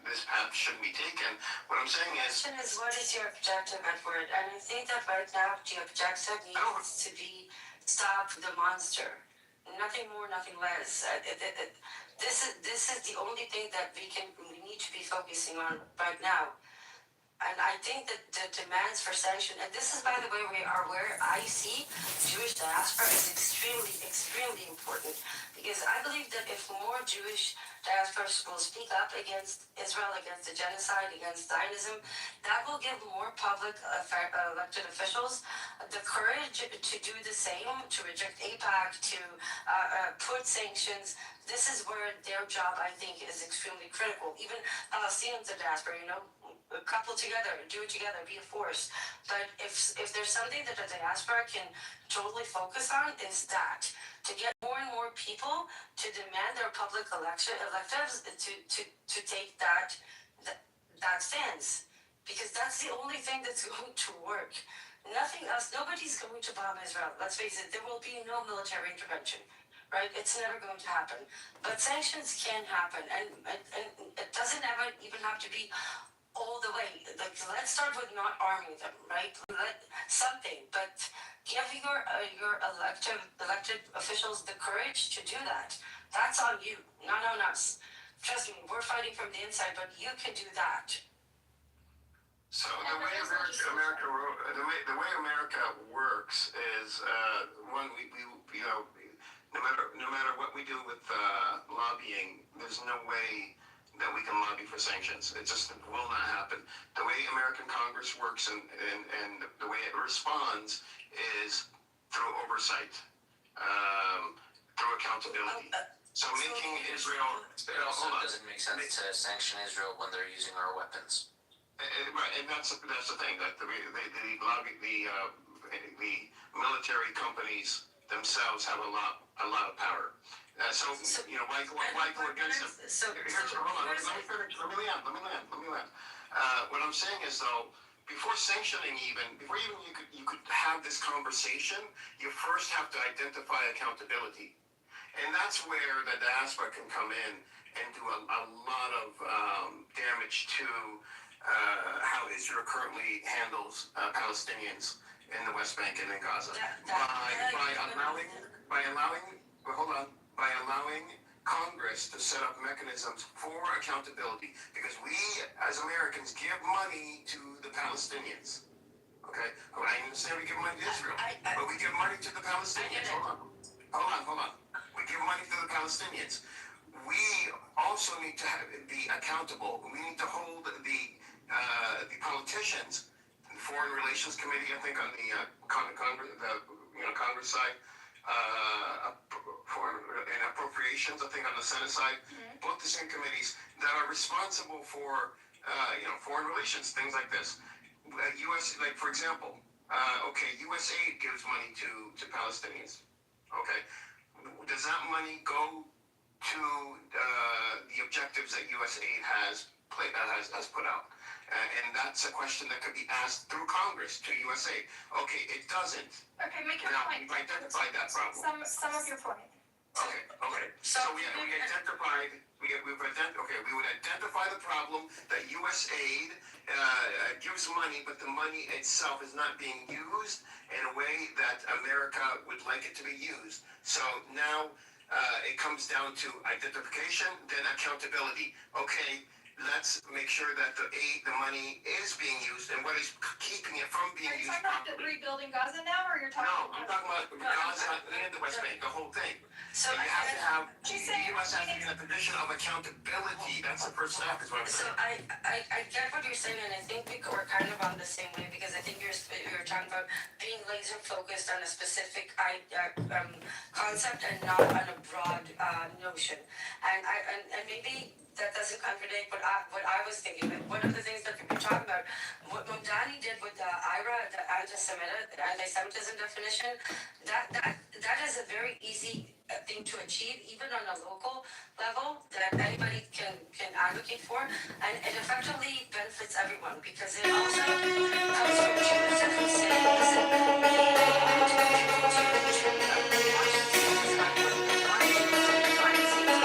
this path shouldn't be taken. What I'm saying The is, question is, what is your objective, Edward? And I think that right now the objective needs to be stop the monster. Nothing more, nothing less. This is the only thing that we need to be focusing on right now. And I think that the demands for sanction, and this is, by the way, where I see Jewish diaspora is extremely, extremely important. Because I believe that if more Jewish diasporas will speak up against Israel, against the genocide, against Zionism, that will give more public elected officials the courage to do the same, to reject AIPAC, to put sanctions. This is where their job, I think, is extremely critical. Even Palestinians in diaspora, you know, couple together, do it together, be a force. But if there's something that the diaspora can totally focus on, is that to get more and more people to demand their public electives to take that stance, because that's the only thing that's going to work. Nothing else. Nobody's going to bomb Israel. Let's face it. There will be no military intervention. Right? It's never going to happen. But sanctions can happen, and it doesn't ever even have to be all the way. Like, let's start with not arming them, right? Something, but give your elected officials the courage to do that. That's on you, not on us. Trust me, we're fighting from the inside, but you can do that. so the way America works is one we you know, no matter what we do with lobbying, there's no way that we can lobby for sanctions. It just will not happen. The way American Congress works and the way it responds is through oversight, through accountability. So making Israel... It also doesn't make sense to sanction Israel when they're using our weapons. Right, and that's the thing, that the military companies themselves have a lot of power. So you know, why go against them? Hold on, let me land. What I'm saying is, though, before sanctioning before you could have this conversation, you first have to identify accountability. And that's where the diaspora can come in and do a lot of damage to how Israel currently handles Palestinians in the West Bank and in Gaza. By allowing Congress to set up mechanisms for accountability, because we as Americans give money to the Palestinians. Okay, I understand we give money to Israel, but we give money to the Palestinians. Hold on. We give money to the Palestinians. We also need to be accountable. We need to hold the politicians, the Foreign Relations Committee, I think, on the Congress side, and appropriations, I think, on the Senate side, both the same committees that are responsible for foreign relations, things like this. U.S. like, for example, USAID gives money to Palestinians. Okay, does that money go to the objectives that USAID has put out? And that's a question that could be asked through Congress to USAID. Okay, it doesn't. Okay, make your Now, point. we've identified that problem. Some of your point. Okay. So we identified. We would identify the problem that USAID gives money, but the money itself is not being used in a way that America would like it to be used. So now it comes down to identification, then accountability. Okay, let's make sure that the money is being used, and what is keeping it from being used properly. Are you talking about rebuilding Gaza now, or you're talking? No, I'm talking about Gaza and the West Bank, the whole thing. So you have to have, the U.S. has to be in a position of accountability. That's the first step, is what I'm saying. So I get what you're saying, and I think we're kind of on the same way, because I think you're talking about being laser focused on a specific concept and not on a broad notion. And maybe that doesn't contradict what I was thinking. But one of the things that we're talking about, what Mamdani did with the IRA, the anti-Semitism definition, that is a very easy thing to achieve, even on a local level, that anybody can advocate for, and it effectively benefits everyone because it also comes from Jews that would say, listen, we want to contribute to Washington, it's not what we want to do, so we find things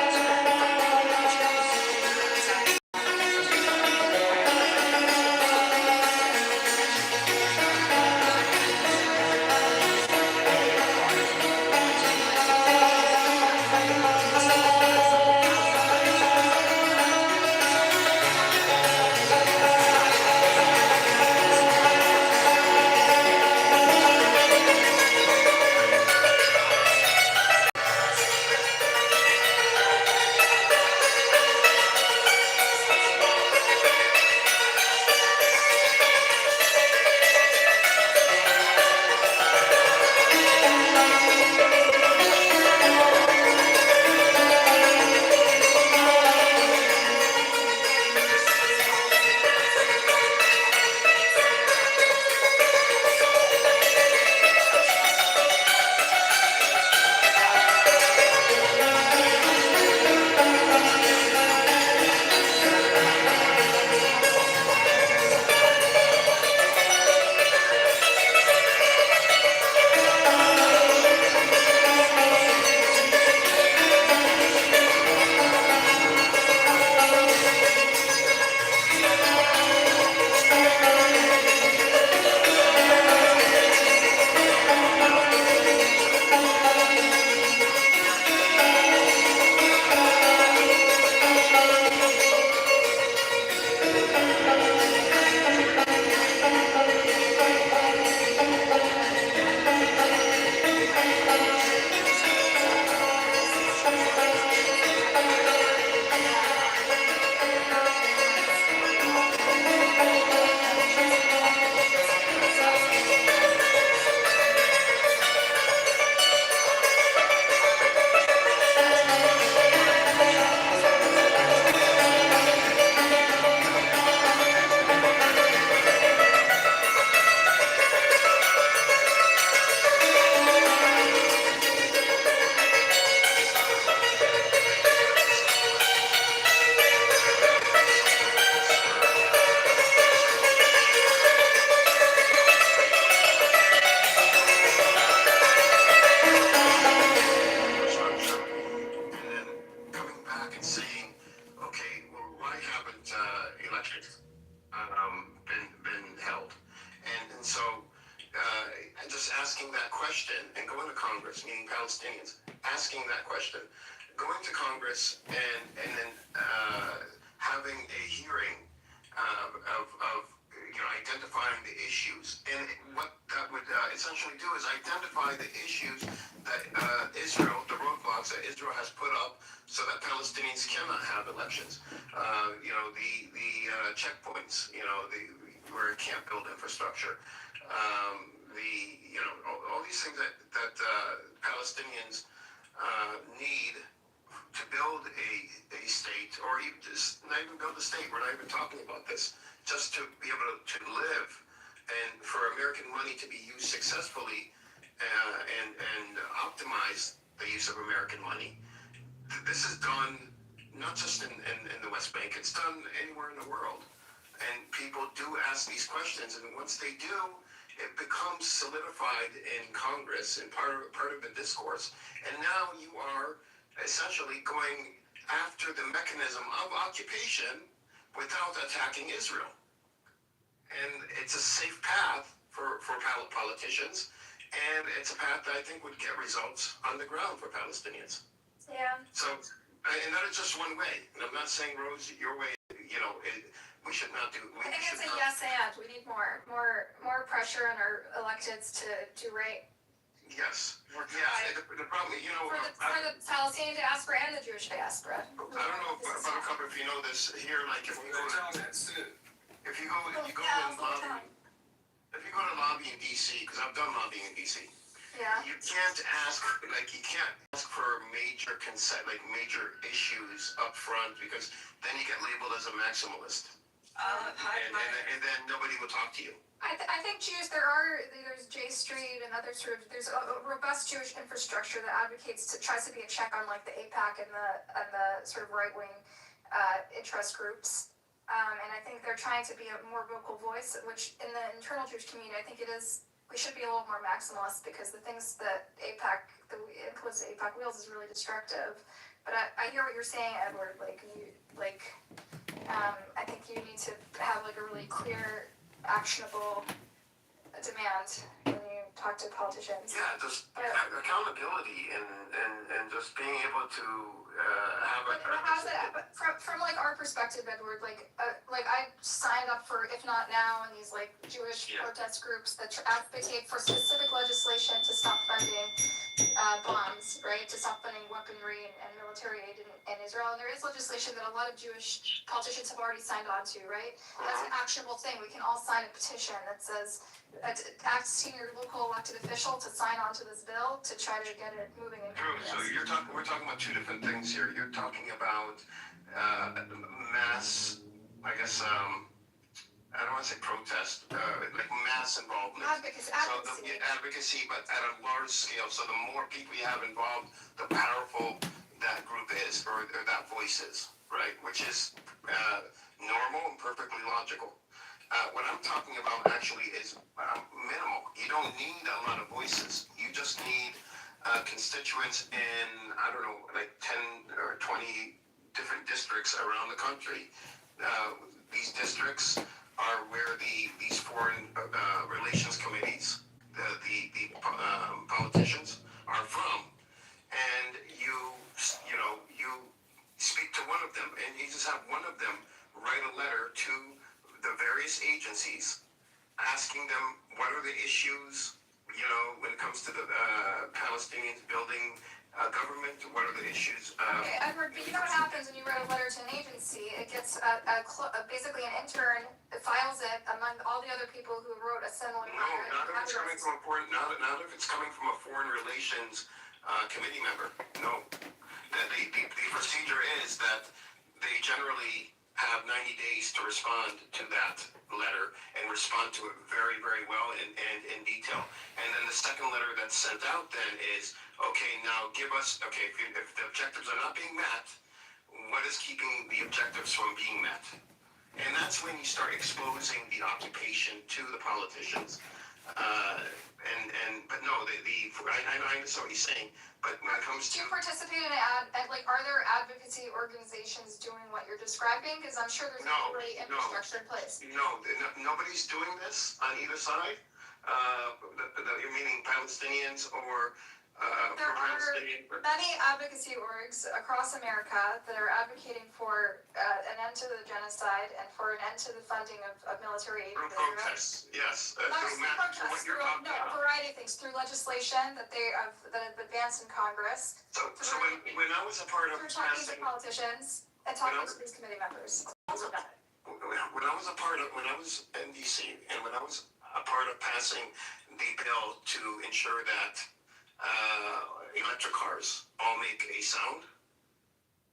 Palestinians asking that question, going to Congress and then having a hearing of identifying the issues. And what that would essentially do is identify the issues that Israel, the roadblocks that Israel has put up so that Palestinians cannot have elections. The checkpoints, where it can't build infrastructure. All these things that Palestinians need to build a state, or even just not even build a state. We're not even talking about this. Just to be able to live, and for American money to be used successfully, and optimize the use of American money. This is done not just in the West Bank. It's done anywhere in the world. And people do ask these questions, and once they do, it becomes solidified in Congress and part of the discourse. And now you are essentially going after the mechanism of occupation without attacking Israel. And it's a safe path for politicians, and it's a path that I think would get results on the ground for Palestinians. Yeah. So, and that is just one way. And I'm not saying, Rose, your way, we should not do. I think it's a yes and. We need more pressure on our electeds to do right. Yes. Yeah. The problem, for the Palestinian diaspora and the Jewish diaspora. I don't know about a couple if you know this here. Like if you go to lobby in DC, because I've done lobbying in DC, Yeah. You can't ask for major major issues up front, because then you get labeled as a maximalist, and then nobody will talk to you. I think there's J Street and other there's a robust Jewish infrastructure that tries to be a check on like the AIPAC and the sort of right wing interest groups. And I think they're trying to be a more vocal voice, which in the internal Jewish community, I think we should be a little more maximalist, because the things that the influence of AIPAC wheels is really destructive. But I hear what you're saying, Edward. I think you need to have like a really clear, actionable demand when you talk to politicians. Yeah, just accountability and just being able to have from like our perspective, Edward, like I signed up for If Not Now and these like Jewish protest groups that advocate for specific legislation to stop funding bombs, right? To stop funding weaponry and military aid in Israel. And there is legislation that a lot of Jewish politicians have already signed on to, right? That's an actionable thing. We can all sign a petition that says ask senior local elected official to sign on to this bill to try to get it moving in Congress. So we're talking about two different things here. You're talking about mass, I guess, I don't want to say protest, like mass involvement. Advocacy, but at a large scale. So the more people you have involved, the powerful that group is, or that voice is, right? Which is normal and perfectly logical. What I'm talking about actually is minimal. You don't need a lot of voices. You just need constituents in, I don't know, like 10 or 20 different districts around the country. These districts are where these foreign relations committees, the politicians are from, and you speak to one of them, and you just have one of them write a letter to the various agencies, asking them what are the issues, when it comes to the Palestinians building government, what are the issues? Okay, Edward, but you know what happens when you write a letter to an agency? It gets basically an intern that files it among all the other people who wrote a similar letter. No, not if it's coming from not if it's coming from a foreign relations committee member. No, the procedure is that they generally have 90 days to respond to that letter and respond to it very, very well and in detail. And then the second letter that's sent out then is, okay, now give us, if the objectives are not being met, what is keeping the objectives from being met? And that's when you start exposing the occupation to the politicians. But no, I understand what he's saying. But when it comes to... Do you participate in are there advocacy organizations doing what you're describing? Because I'm sure there's already infrastructure in place. No, nobody's doing this on either side. You're meaning Palestinians or... there are many advocacy orgs across America that are advocating for an end to the genocide and for an end to the funding of military aid. Through protests, yes. A variety of things, through legislation that have advanced in Congress. So when I was a part of talking to politicians and talking to these committee members. When I was in DC, and when I was a part of passing the bill to ensure that electric cars all make a sound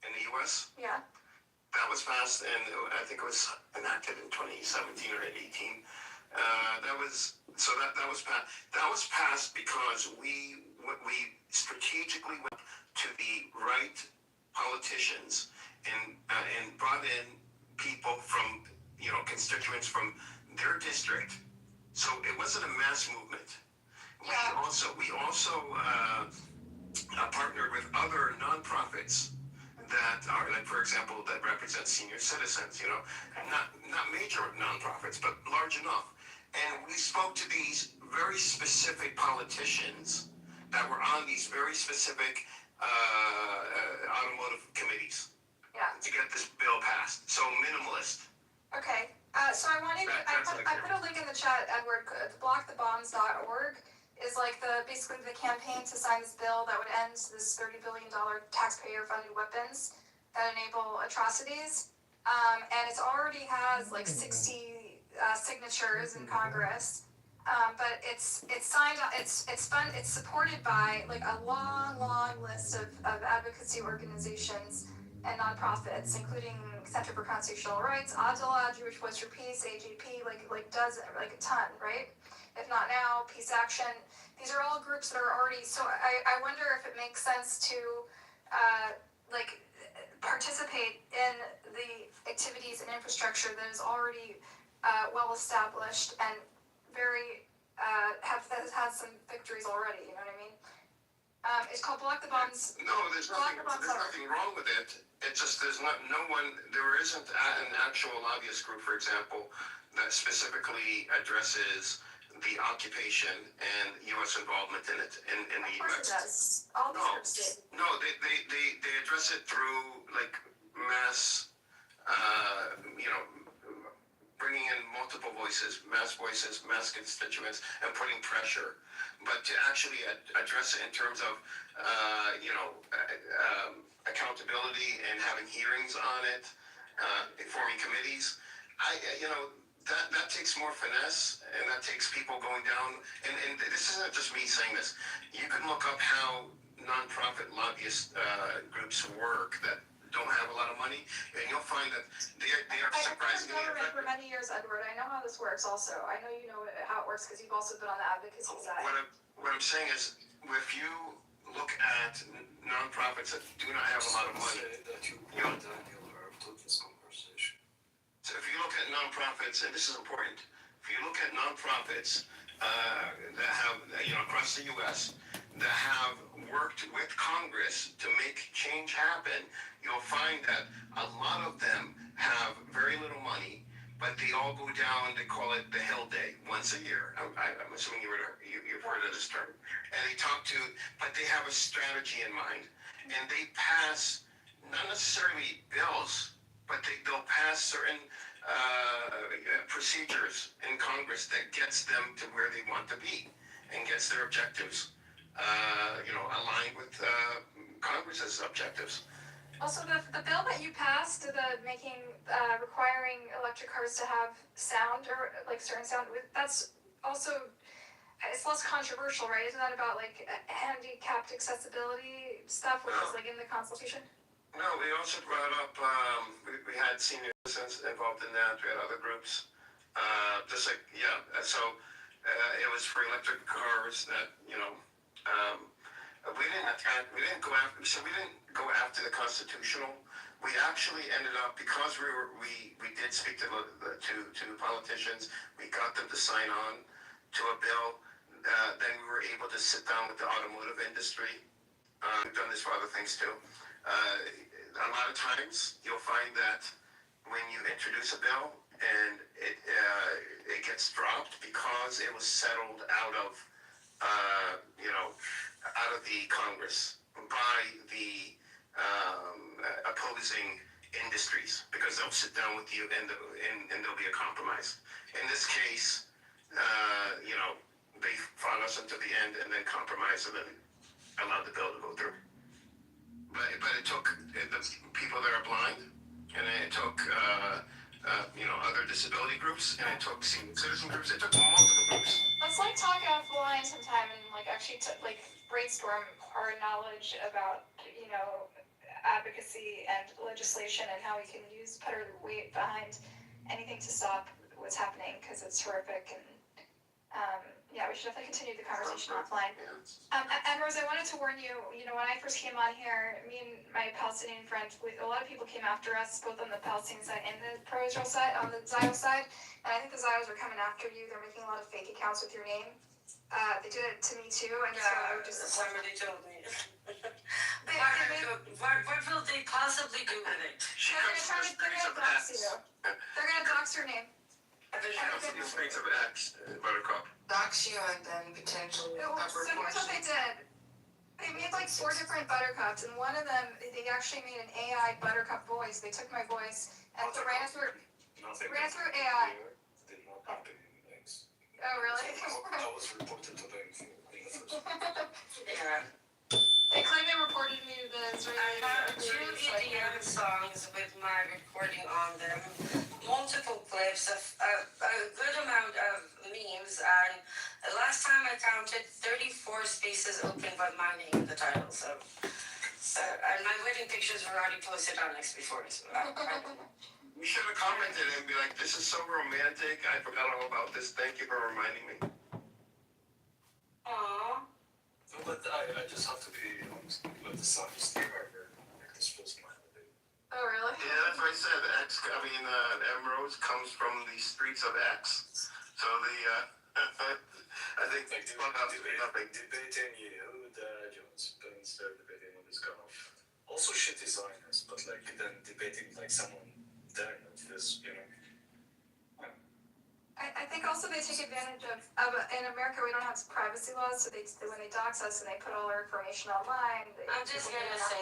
in the U.S. Yeah. That was passed, and I think it was enacted in 2017 or 18. That was passed. That was passed because we strategically went to the right politicians and brought in people from constituents from their district. So it wasn't a mass movement. We also partnered with other nonprofits that are, like, for example, that represent senior citizens. Not major nonprofits, but large enough. And we spoke to these very specific politicians that were on these very specific automotive committees. Yeah. To get this bill passed. So minimalist. Okay. So I wanted I put a link in the chat, Edward. Blockthebombs.org is like basically the campaign to sign this bill that would end this $30 billion taxpayer-funded weapons that enable atrocities. And it already has like 60 signatures in Congress. But it's signed, it's supported by like a long list of advocacy organizations and nonprofits, including Center for Constitutional Rights, Adala, Jewish Voice for Peace, AJP, like does like a ton, right? If not now, Peace Action. These are all groups that are already, so I wonder if it makes sense to like participate in the activities and infrastructure that is already well established and very has had some victories already. You know what I mean? It's called Block the Bombs. No, there's nothing wrong with it. It's just there isn't an actual lobbyist group, for example, that specifically addresses the occupation and U.S. involvement in it in the U.S. Of course it does. All these groups do. No, they address it through like mass, bringing in multiple voices, mass constituents, and putting pressure. But to actually address it in terms of, accountability and having hearings on it, forming committees, that takes more finesse, and that takes people going down. And this isn't just me saying this. You can look up how nonprofit lobbyist groups work that don't have a lot of money, and you'll find that they are surprisingly I've been in government for effective. many years, Edward. I know how this works also. I know you know how it works because you've also been on the advocacy side. What I'm saying is, if you look at nonprofits that do not have a lot of money, so if you look at nonprofits, and this is important, if you look at nonprofits that have, across the U.S., that have worked with Congress to make change happen, you'll find that a lot of them have very little money, but they all go down, they call it the Hill Day, once a year. I'm assuming you've heard of this term. And they but they have a strategy in mind. And they pass, not necessarily bills, but they'll pass certain procedures in Congress that gets them to where they want to be and gets their objectives, aligned with Congress's objectives. Also, the bill that you passed, requiring electric cars to have sound or like certain sound, that's also, it's less controversial, right? Isn't that about like handicapped accessibility stuff, which is like in the Constitution? No, we also brought up, we had senior citizens involved in that, we had other groups, so it was for electric cars that, we didn't go after the constitutional. We actually ended up, because we did speak to the politicians, we got them to sign on to a bill, then we were able to sit down with the automotive industry. We've done this for other things too. A lot of times you'll find that when you introduce a bill and it gets dropped because it was settled out of the Congress by the opposing industries, because they'll sit down with you and there'll be a compromise. In this case, they fought us until the end and then compromised and then allowed the bill to go through. But it took the people that are blind, and it took other disability groups, and it took senior citizen groups. It took multiple groups. Let's talk offline sometime and actually brainstorm our knowledge about advocacy and legislation and how we can put our weight behind anything to stop what's happening, because it's horrific. And we should definitely continue the conversation offline. And Rose, I wanted to warn you, when I first came on here, me and my Palestinian friend, a lot of people came after us, both on the Palestinian side and the pro-Israel side, on the Zionist side. And I think the Zionists are coming after you. They're making a lot of fake accounts with your name. They did it to me too, and so I would just... Somebody told me. What will they possibly do with it? They're gonna dox you. They're gonna dox your name. Dox you and then potentially... So here's what they did. They made 4 different buttercups, and one of them, they actually made an AI buttercup voice. They took my voice and ran it through AI. Did not happen in things. Oh, really? I was reported to them for being the first. Yeah. They claim they reported me to the Israeli... I have 2 EDM songs with my recording on them, multiple clips, a good amount of memes reviews, and the last time I counted, 34 spaces open but my name in the title. So and my wedding pictures were already posted on X before. So You should have commented and be like, "This is so romantic. I forgot all about this. Thank you for reminding me." aww. But I just have to be honest with the self-esteem over like this feels my holiday. Oh, really? Yeah, that's what I said. Emeralds comes from the streets of X. So I think Like debating you, Jones, but instead of debating on this kind of also shit designers, but like then debating like someone there of this, you know. I think also they take advantage of in America we don't have privacy laws, so when they dox us and they put all our information online. I'm just gonna say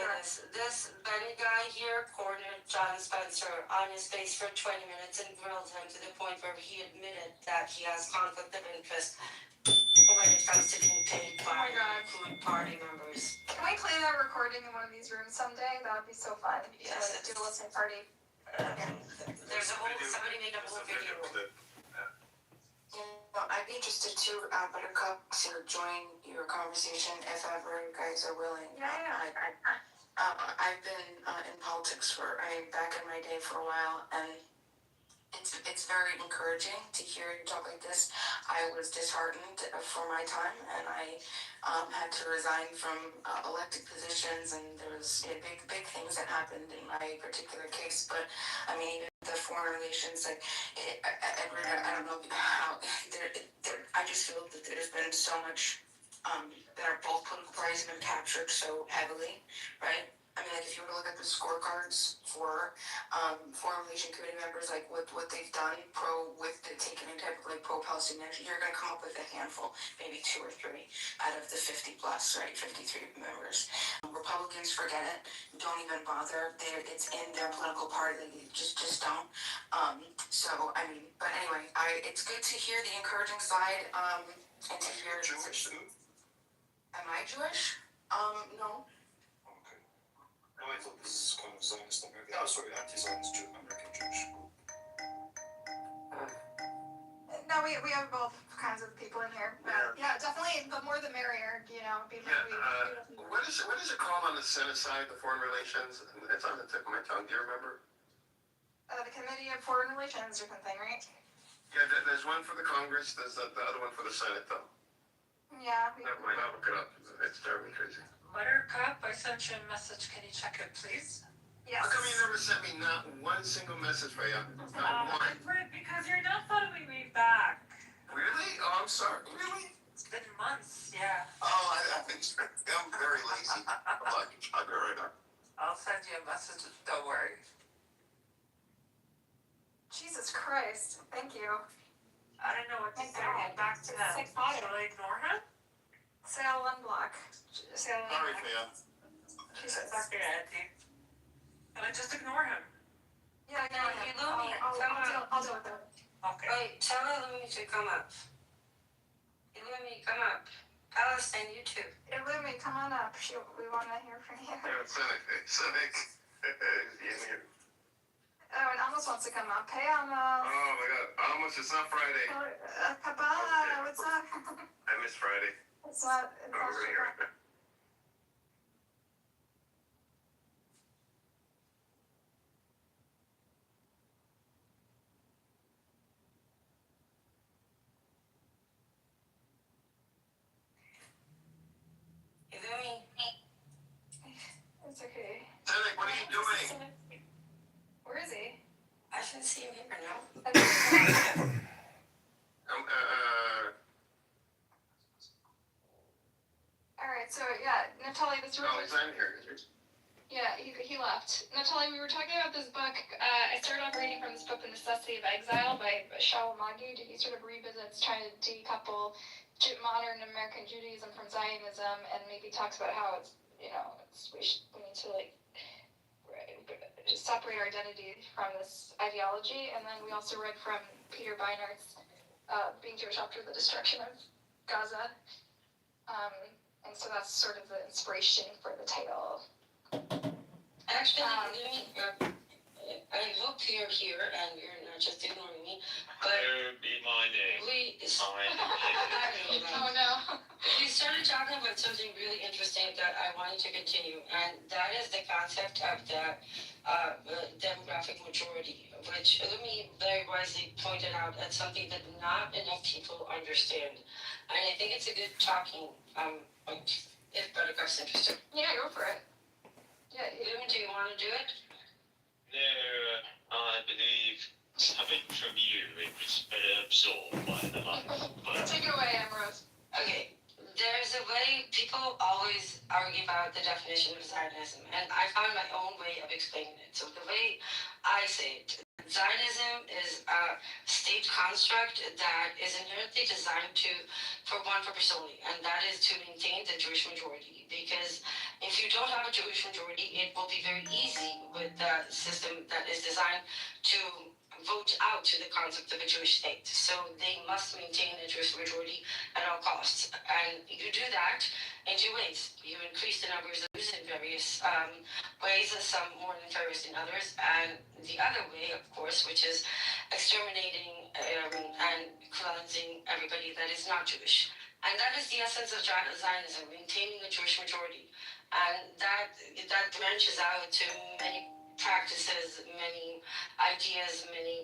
this Benny guy here cornered John Spencer on his face for 20 minutes and grilled him to the point where he admitted that he has conflict of interest when it comes to being paid by food party members. Can we play that recording in one of these rooms someday? That would be so fun. Yes. To do a listening party. There's somebody made a whole video. Well, I'd be interested to, Buttercup, to join your conversation if ever you guys are willing. Yeah. I've been in politics back in my day for a while, and it's very encouraging to hear you talk like this. I was disheartened for my time, and I had to resign from elected positions, and there was big things that happened in my particular case. But I mean, even the foreign relations, like Edward, I don't know how. I just feel that there's been so much that our both political parties have been captured so heavily, right? I mean, like if you were to look at the scorecards for foreign relation committee members, like what they've done with taking any type of like pro-Palestinian action, you're going to come up with a handful, maybe 2 or 3 out of the 50 plus, right? 53 members. Republicans forget it, don't even bother. It's in their political party. They just don't. So I mean, but anyway, it's good to hear the encouraging side. And to hear. Jewish too? Am I Jewish? No. Okay. No, I thought this is kind of Zionist American. Oh, sorry, anti-Zionist Jew, American Jewish. No, we have both kinds of people in here. But yeah, definitely. The more the merrier. What is it called on the Senate side, the foreign relations? It's on the tip of my tongue. Do you remember? The Committee of Foreign Relations or something, right? Yeah, there's one for the Congress. There's the other one for the Senate, though. Yeah. Never mind. I'll look it up. It's driving me crazy. Buttercup, I sent you a message. Can you check it, please? Yes. How come you never sent me not one single message, Freya? Not one. Because you're not following me back. Really? Oh, I'm sorry. Really? It's been months, yeah. Oh, I'm very lazy. I'll go right now. I'll send you a message. Don't worry. Jesus Christ. Thank you. I don't know what to Thank say. God. Back to him. Sick body. Should I ignore him? Sal unblock. Sal All right, unblock. Freya. Jesus, okay, Auntie. Can I just ignore him? Yeah, No, you know me. I'll deal with it. Okay. Wait, tell Illumi to come up. Illumi, come up. Palestine, you too. Illumi, come on up. We want to hear from you. Yeah, Cynic. Oh, and Amos wants to come up. Hey, Amos. Oh my God, almost. It's not Friday. Kabbalah, what's up? I miss Friday. It's not. Over here. Illumi. It's okay. Cynic, what are you doing? Where is he? I should see him here now. Alright, so yeah, Natalie, this room Oh, he's not here. yeah, he left. Natalie, we were talking about this book. I started off reading from this book, The Necessity of Exile by Shaul Magid. He sort of revisits trying to decouple modern American Judaism from Zionism, and maybe talks about how it's, we need to separate our identity from this ideology. And then we also read from Peter Beinart's Being Jewish After the Destruction of Gaza. And so that's sort of the inspiration for the title. Actually, I I hope you're here and you're not just ignoring me. But There be my name. we I know that. Oh no. We started talking about something really interesting that I wanted to continue, and that is the concept of the demographic majority, which Lumi very wisely pointed out as something that not enough people understand. And I think it's a good talking point if Buttercup's interested. Yeah, go for it. Yeah, Lumi, do you want to do it? No, I believe coming from you it was better absorbed by the life. But take it away, Ambrose. Okay, there's a way people always argue about the definition of Zionism, and I found my own way of explaining it. So the way I say it, Zionism is a state construct that is inherently designed for one purpose only, and that is to maintain the Jewish majority. Because if you don't have a Jewish majority, it will be very easy with the system that is designed to vote out to the concept of a Jewish state. So they must maintain a Jewish majority at all costs. And you do that in two ways. You increase the numbers of Jews in various ways, some more nefarious than others. And the other way, of course, which is exterminating and cleansing everybody that is not Jewish. And that is the essence of Zionism, maintaining a Jewish majority. And that branches out to many practices, many ideas, many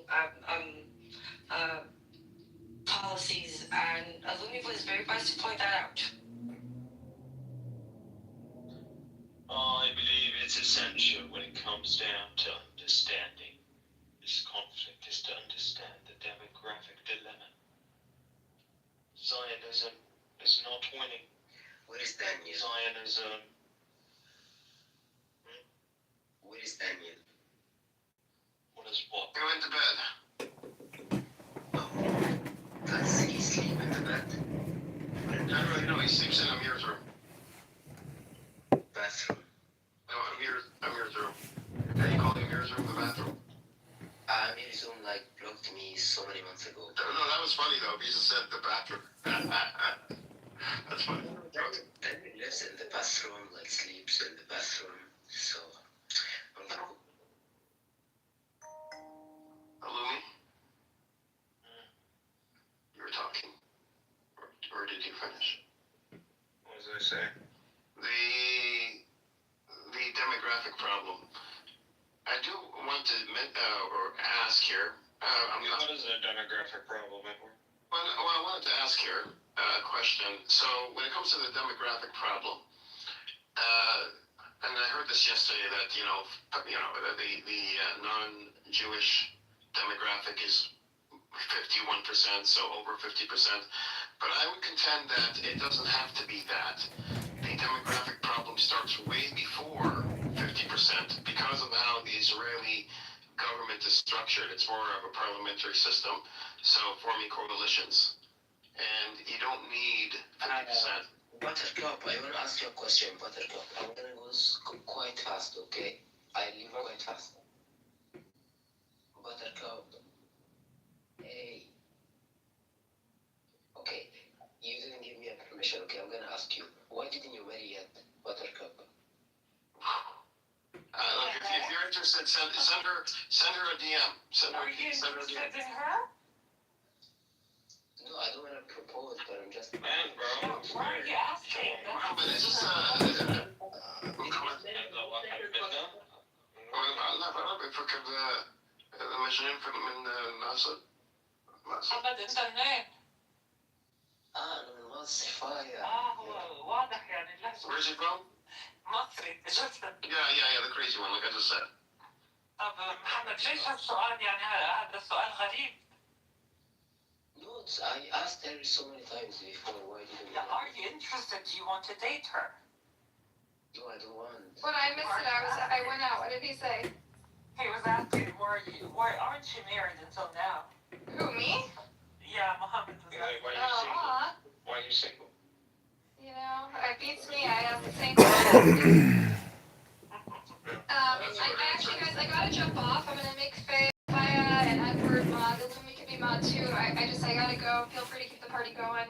policies, and Lumi was very wise to point that out. I believe it's essential when it comes down to understanding this conflict is to understand the demographic dilemma. Zionism is not winning. Where is Daniel? Zionism. Where is Daniel? What is what? Go into bed. Does he sleep in the bed? No, he sleeps in Amir's room. Bathroom? No, Amir's room. Yeah, you called Amir's room the bathroom? Amir's room blocked me so many months ago. No, that was funny though, because it said the bathroom. That's funny. Daniel lives in the bathroom, sleeps in the bathroom, so I'm gonna go. Lumi? You were talking. Or did you finish? What was I saying? The demographic problem. I do want to or ask here. What is a demographic problem, Edward? Well, I wanted to ask here a question. So when it comes to the demographic problem, and I heard this yesterday that the non-Jewish demographic is 51%, so over 50%. But I would contend that it doesn't have to be that. The demographic problem starts way before 50% because of how the Israeli government is structured. It's more of a parliamentary system, so forming coalitions. And you don't need 50%. Buttercup, I want to ask you a question, Buttercup. I'm gonna go quite fast, okay? I leave quite fast. Buttercup. Hey. Okay, you didn't give me a permission, okay? I'm gonna ask you. Why didn't you marry yet, Buttercup? If you're interested, send her a DM. Send her Are you a DM. interested in her? No, I don't want to propose, but I'm just... Man, bro. Why are you asking? But it's just فكر مجنون من ناصر. محمد انت منين؟ أنا من مصر فاير. هو واضح يعني اللهجة. Where's he from? مصري جدا. Yeah, the crazy one, like I just said. طب محمد ليش هالسؤال يعني هذا السؤال غريب؟ No, I asked her so many times before. Why didn't you? Are you interested? Do you want to date her? No, I don't want. When I missed it, I went out. What did he say? He was asking why aren't you married until now? Who, me? Yeah, Muhammad was asking. Why are you single? You know, it beats me. I asked the same question. Actually, guys, I gotta jump off. I'm gonna make Faya and Edward mod. Lumi could be mod too. I gotta go. Feel free to keep the party going.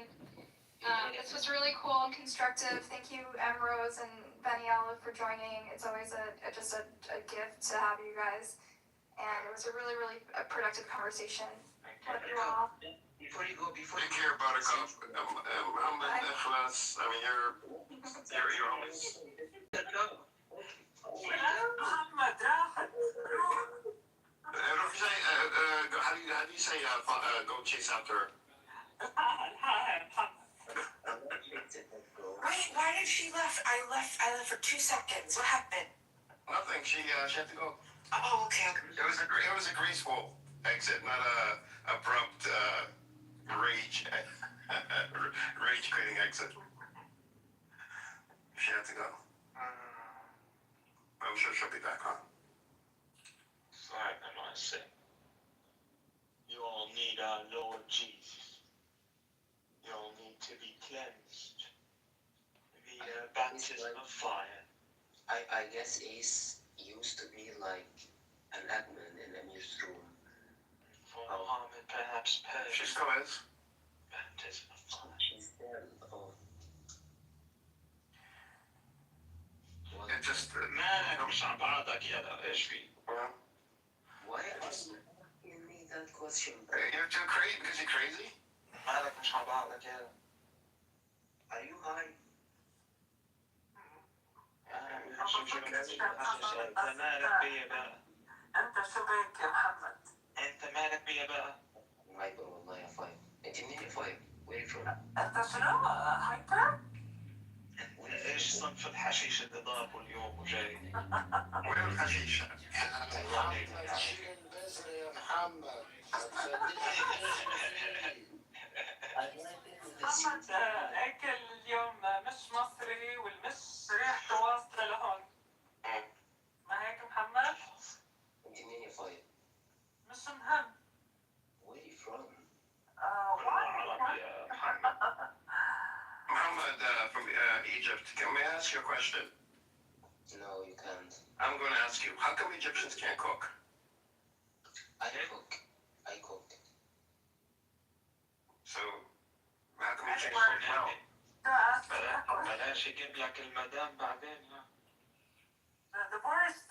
This was really cool and constructive. Thank you, Emrose and Beniala, for joining. It's always just a gift to have you guys. and it was a really, really productive conversation with you all. Before you go, Take care, Buttercup. Muhammad Ikhlas. I mean, you're always. محمد راحت روح جاي. How do you say go chase after her? Wait, why did she left? I left for 2 seconds. What happened? Nothing. She had to go. Oh, okay. It was a graceful exit, not a abrupt rage quitting exit. She had to go. I'm sure she'll be back on. Alright, I'm gonna say, you all need our Lord Jesus. You all need to be cleansed via baptism of fire. I guess Ace used to be like an admin in the newsroom. For Muhammad perhaps She purged still is. baptism of fire. She's still. Oh. It just. مالك مش عم بعضك يلا ايش في؟ Why are you asking me that question? You're too crazy because you're crazy? مالك مش عم بعضك يلا. Are you high? أنا شو أنت مالك بيا بقى؟ أنت شو بك يا محمد؟ أنت مالك بيا بقى؟ هايبر والله يا فايب. أنت منين يا فايب؟ Where you from? أنت شنو؟ هايبر؟ إيش صنف الحشيش اللي ضربه اليوم وجاي؟ وين الحشيش؟ محمد شيل البذر يا محمد. محمد أكل اليوم مش مصري والمش ريحته واصلة لهون. ما هيك محمد؟ أنت منين يا فايب؟ مش مهم. Where you from? عربي يا محمد. Muhammad from Egypt. Can I ask you a question? No, you can't. I'm going to ask you. How come Egyptians can't cook? I cook. So, how come you can't cook well? بلاش يجيب لك المدام بعدين يا. The worst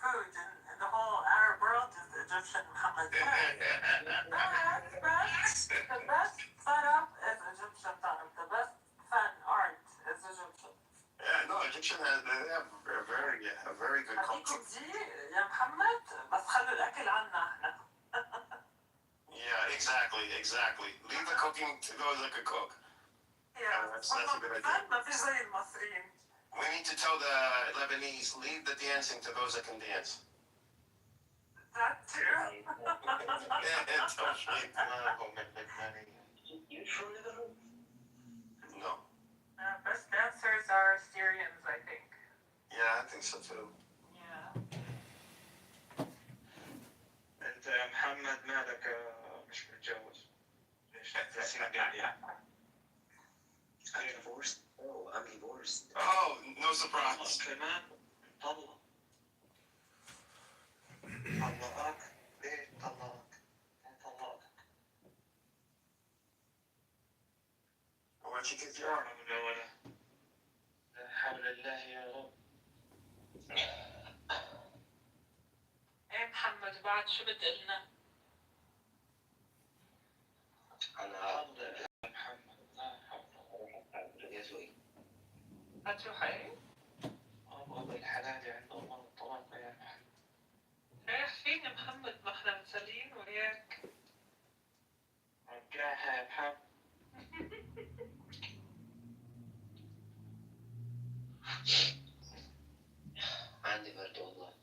food in the whole Arab world is Egyptian Muhammad. The best setup is Egyptian setup. The best fun art is Egyptian. Yeah, no, Egyptian they have a very good culture. يا محمد بس خلوا الأكل عنا احنا. Yeah, exactly. Leave the cooking to those that can cook. That's a good idea. ما في زي المصريين. We need to tell the Lebanese, leave the dancing to those that can dance. That too. You're from Lebanon? No. Best dancers are Syrians, I think. Yeah, I think so too. Yeah. أنت يا محمد مالك مش متجوز؟ ليش أنت سنجل يعني؟ I'm divorced. Oh, I'm divorced. Oh, no surprise. كمان طلق. طلقك؟ ليه طلقك؟ طلقك. Why'd you get your arm? لا حول الله يا رب. ايه محمد بعد شو بتقلنا؟ أنا محمد لا حول. يا زوي. هتروح ايه؟ أبغى الحلال عند الله الطلاق يا محمد. رايح فين يا محمد؟ ما احنا مسليين وياك. رجعها يا محمد. عندي برد والله.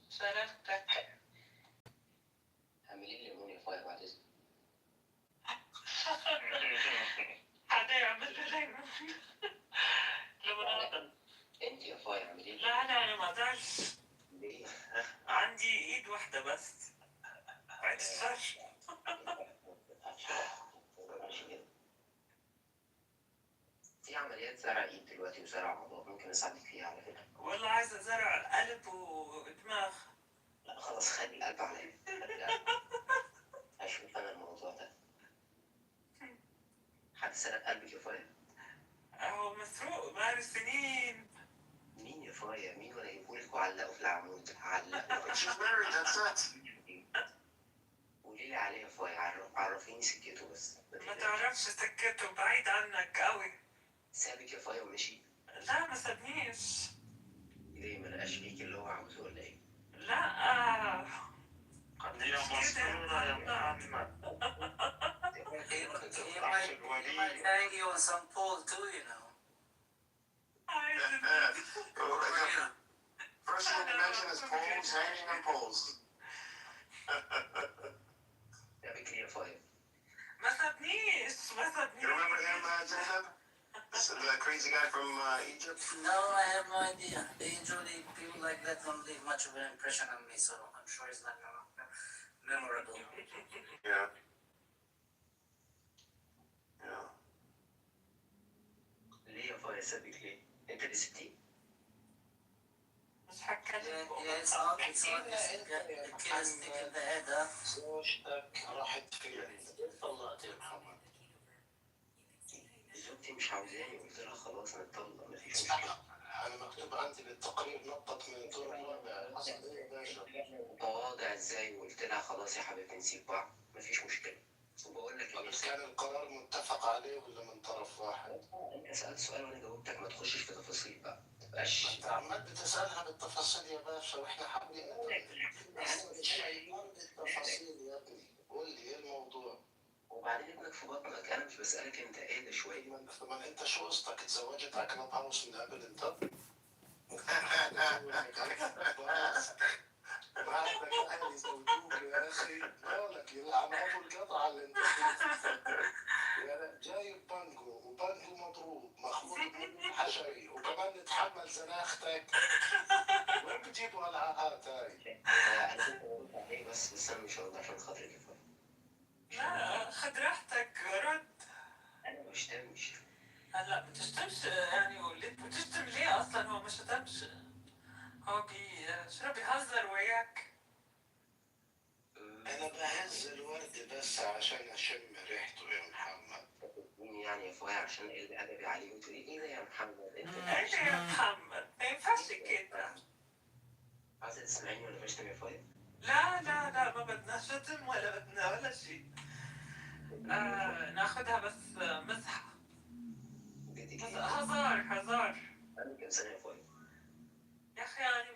سلامتك. اعملي لي ليمون يا فايب بعد إذنك. حدا يعمل لي ليمون. ليمونادة. أنت يا فايب اعملي لي. لا أنا ما أقدرش. ليه؟ عندي إيد واحدة بس. بعد الشر. في عمليات زرع ايد دلوقتي وزرع عضلات ممكن اساعدك فيها على فكره. والله عايزة زرع قلب ودماغ. لا خلاص خلي القلب عليا. اشوف انا الموضوع ده. حد سرق قلبك يا فايا؟ هو مسروق بقاله سنين. مين يا فايا؟ مين ولا يجيبولك وعلقه في العمود؟ علقه She's married, that's it. قولي لي عليها فوي، عرفيني سكته بس. ما تعرفش سكته، بعيد عنك قوي. سابك يا فوي ومشي؟ لا ما سابنيش. ليه ما لقاش فيك اللي هو عاوزه ولا ايه؟ لا خلينا مسطولة يا محمد. He might hang you on some pole too, you know. First thing you mention is poles, hanging on poles. سابك ليه يا فوي؟ ما سابنيش. You remember him, Zainab? The crazy guy from Egypt? No, I have no idea. Usually people like that don't leave much of an impression on me, so I'm sure it's not memorable. Yeah. Yeah. ليه يا فوي سابك ليه؟ انت اللي سبتيه؟ مش هتكلم. Yeah, it's all the kid is sticking the head up. زوجتك راحت فين؟ طلقت يا محمد. زوجتي مش عاوزاني، قلت لها خلاص نتطلق مفيش مشكلة. أنا مكتوب عندي بالتقرير نطت من الدور الرابع، حصل إيه يا باشا؟ مواضع ازاي، وقلت لها خلاص يا حبيبتي نسيب بعض مفيش مشكلة. وبقول لك طب كان القرار متفق عليه ولا من طرف واحد؟ انت سألت سؤال وانا جاوبتك، ما تخشش في تفاصيل بقى، ما تبقاش. أنت عمال بتسألها بالتفاصيل يا باشا وإحنا حابين بالتفاصيل يا ابني، قول لي إيه الموضوع؟ وبعدين ابنك في بطنك، انا مش بسألك انت ايه ده شوية. ما أنت شو قصتك اتزوجت على كلاب هاوس من قبل أنت؟ بعدك أهلي زوجوك يا أخي، مالك يلعن أبو القطعة اللي أنت فيها. يا جايب بانجو وبانجو مضروب مخلوط من حشري وكمان نتحمل زناختك. وين بتجيبوا هالعاهات هاي؟ انا كنت بقول عليه بس انا مش هرد عشان خاطرك يا فندم. لا خد راحتك، رد. انا ما بشتمش. هلا بتشتمش يعني، وليت بتشتم ليه اصلا؟ هو ما شتمش، هو شو بيهزر وياك. أنا بهز الورد بس عشان أشم ريحته يا محمد. مين يعني يا فوي عشان اللي ادبي عليه وتقولي ايه ده يا محمد؟ انت ايه ده يا محمد؟ ما ينفعش كده. عايزة تسمعيني وانا بشتم يا فوي؟ لا ما بدنا شتم ولا بدنا ولا شيء. ناخدها بس مزحة. هزار. انا كم سنة يا فوي؟ يا اخي انا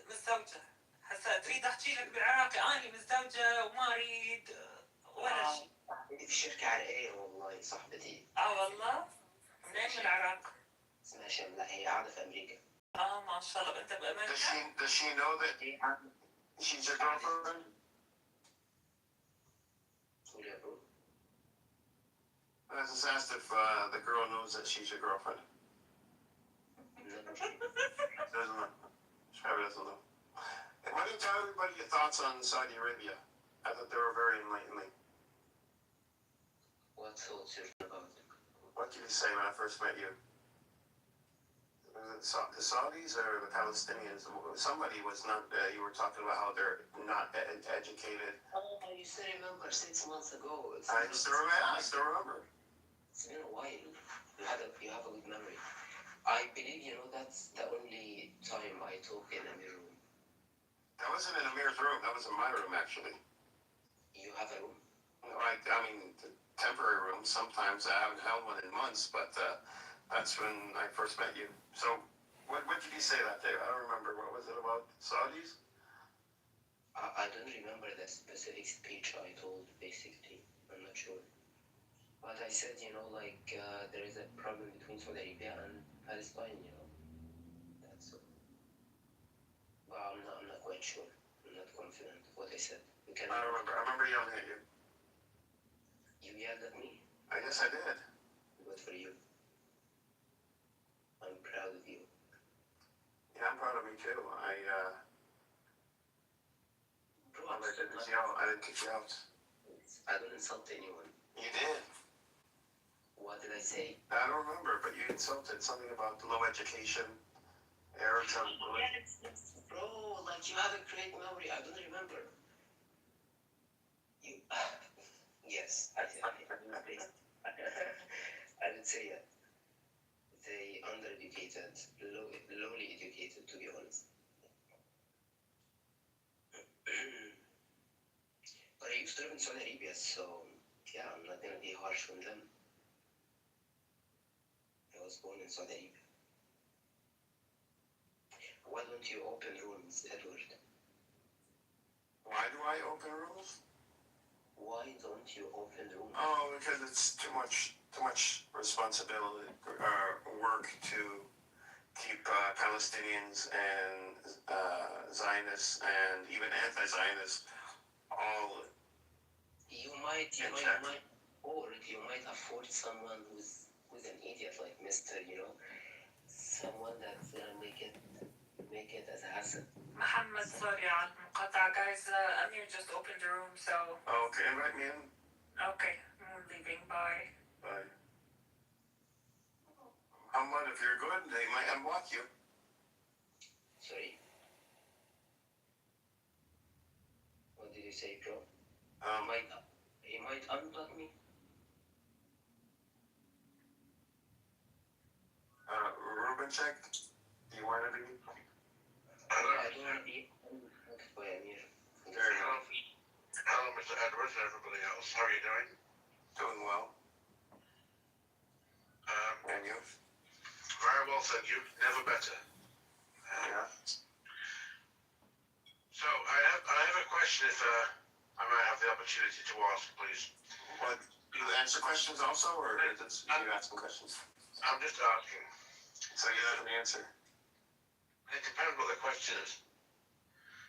متزوجة. هسا تريد احكي لك بالعراقي؟ انا متزوجة وما اريد ولا شيء. صاحبتي في الشركة عراقية والله، صاحبتي. والله؟ منين من العراق؟ اسمها شام، لا هي قاعدة في امريكا. ما شاء الله. انت بامريكا؟ Does she know that she's your girlfriend? قول يا برو. I just asked if the girl knows that she's your girlfriend. Doesn't know. She probably doesn't know. Why don't you tell everybody your thoughts on Saudi Arabia? I thought they were very enlightening. What thoughts you're about? What did you say when I first met you? Was it the Saudis or the Palestinians? Somebody was not. You were talking about how they're not educated. Oh, you still remember 6 months ago? I still remember. It's been a while. You have a good memory. I believe you know that's the only time I talk in a room. That wasn't in Amir's room. That was in my room, actually. You have a room? I mean, the temporary room. Sometimes I haven't held one in months, but that's when I first met you. So, what did you say that day? I don't remember. What was it about? Saudis? I don't remember the specific speech I told, basically. I'm not sure. But I said, you know, like, there is a problem between Saudi Arabia and Palestine, you know. That's all. But I'm not quite sure. I'm not confident of what I said. I don't remember. I remember yelling at you. You yelled at me? I guess I did. Good for you. I'm proud of you. Yeah, I'm proud of me too. Bro, I didn't yell. I didn't kick you out. I don't insult anyone. You did. What did I say? I don't remember, but you insulted something about low education. Arabs have. Bro, like you have a great memory. I don't remember. You. Yes, I would say that. They undereducated, lowly educated, to be honest. used to live in Saudi Arabia, so yeah, I'm not gonna be harsh on them. I was born in Saudi Arabia. Why don't you open rooms, Edward? Why do I open rooms? Why don't you open rooms? Oh, because it's too much responsibility, work to keep Palestinians and Zionists and even anti-Zionists all. You might afford someone who's an idiot like Mister, someone that's gonna make it as a hassle. Muhammad, sorry على المقاطعة, guys. Amir just opened the room, so. Okay, invite me in. Okay, I'm leaving. Bye. Bye. Muhammad, if you're good, they might unblock you. Sorry? What did you say, bro? He might unblock me. Ruben check. Do you want to be? Yeah, I don't want to be unblocked by Amir. Hello, Mr. Edwards and everybody else. How are you doing? Doing well. And you? Very well, thank you. Never better. Yeah. So I have a question. If I might have the opportunity to ask, please. What? Do you answer questions also, or you ask some questions? I'm just asking. So you have an answer. It depends what the question is.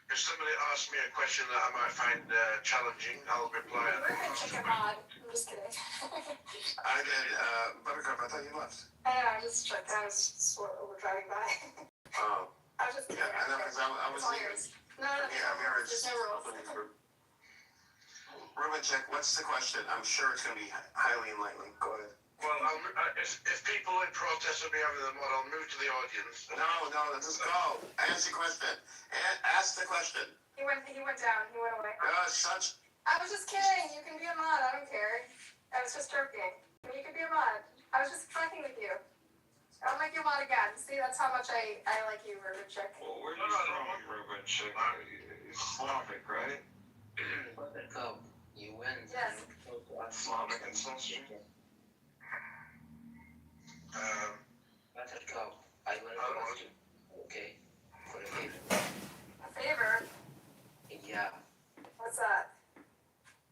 If somebody asks me a question that I might find challenging, I'll reply. I'm just kidding. I did. Buttercup, I thought you left. I know, I just checked. I was just driving by. Oh. I was just kidding. Yeah, I know, because I was leaving. No, Yeah, I'm here. there's no rules. Ruben, check. What's the question? I'm sure it's going to be highly enlightening. Go ahead. Well, if people in protest will be having the mod, I'll move to the audience. No, just go. Ask the question. Ask the question. He went down. He went away. Such. I was just kidding. You can be a mod. I don't care. I was just joking. You can be a mod. I was just fucking with you. I'll make you a mod again. See, that's how much I like you, Ruben Chick. Well, where are you from, Ruben Chick? Islamic, right? Buttercup, you went. Yes. Islamic ancestry? Buttercup, I wanted to ask you, okay, for a favor. A favor? Yeah. What's that?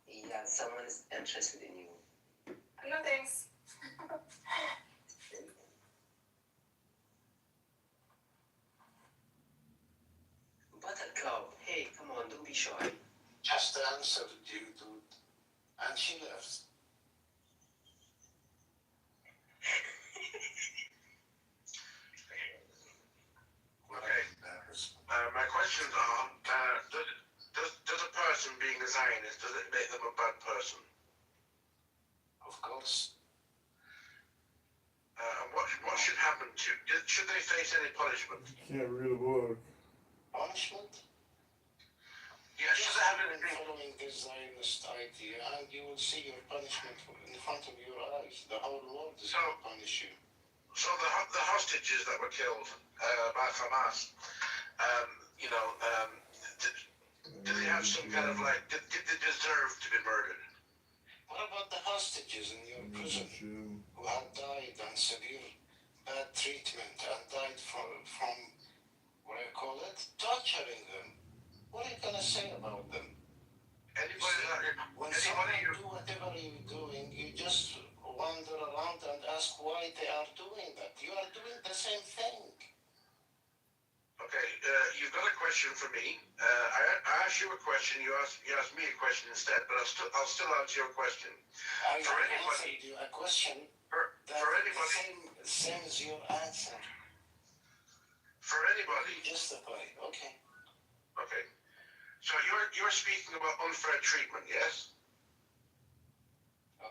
Yeah, someone is interested in you. No thanks. Buttercup, hey, come on, don't be shy. Just answered you, dude. And she left. My questions are, does a person being a Zionist, does it make them a bad person? Of course. And what should happen to, should they face any punishment? Can't read a book. Punishment? Yes, should they have anything? Following this Zionist idea, and you will see your punishment in front of your eyes. The whole world is going to punish you. So the hostages that were killed by Hamas, did they have some kind of did they deserve to be murdered? What about the hostages in your prison who had died on severe bad treatment and died from what do you call it? Torturing them. What are you gonna say about them? When someone do whatever you're doing, you just wander around and ask why they are doing that. You are doing the same thing. Okay, you've got a question for me. I asked you a question. You asked me a question instead, but I'll still answer your question. I answered you a question. For anybody, same as your answer. For anybody, justify. Okay. Okay. So you're speaking about unfair treatment, yes?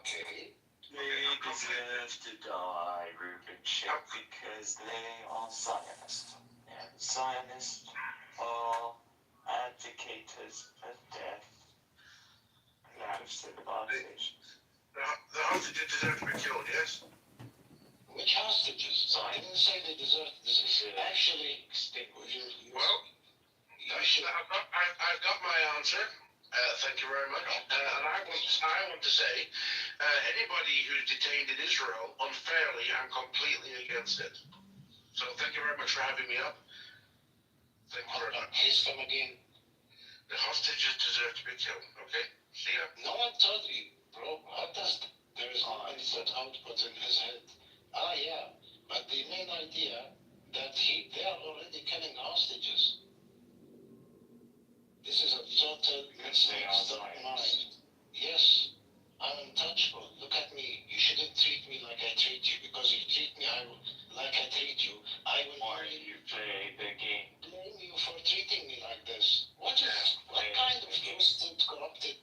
Okay. They deserve to die, Ruben Chick, because they are Zionists. And Zionists are advocators of death and of civilization. The hostages deserve to be killed, yes? Which hostages? I didn't say they deserve to. Actually, well, I've got my answer. Thank you very much. And I want to say, anybody who's detained in Israel unfairly, I'm completely against it. So thank you very much for having me up. Thank you very much. Please come again. The hostages deserve to be killed. Okay? See ya. No one told you, bro. How does there is no input output in his head? Yeah. But the main idea that they are already killing hostages. This is a total mistake of mind. Yes, I'm untouchable. Look at me. You shouldn't treat me like I treat you, because you treat me like I treat you. I will. Why do you play the game? Blame you for treating me like this. What kind of twisted, corrupted,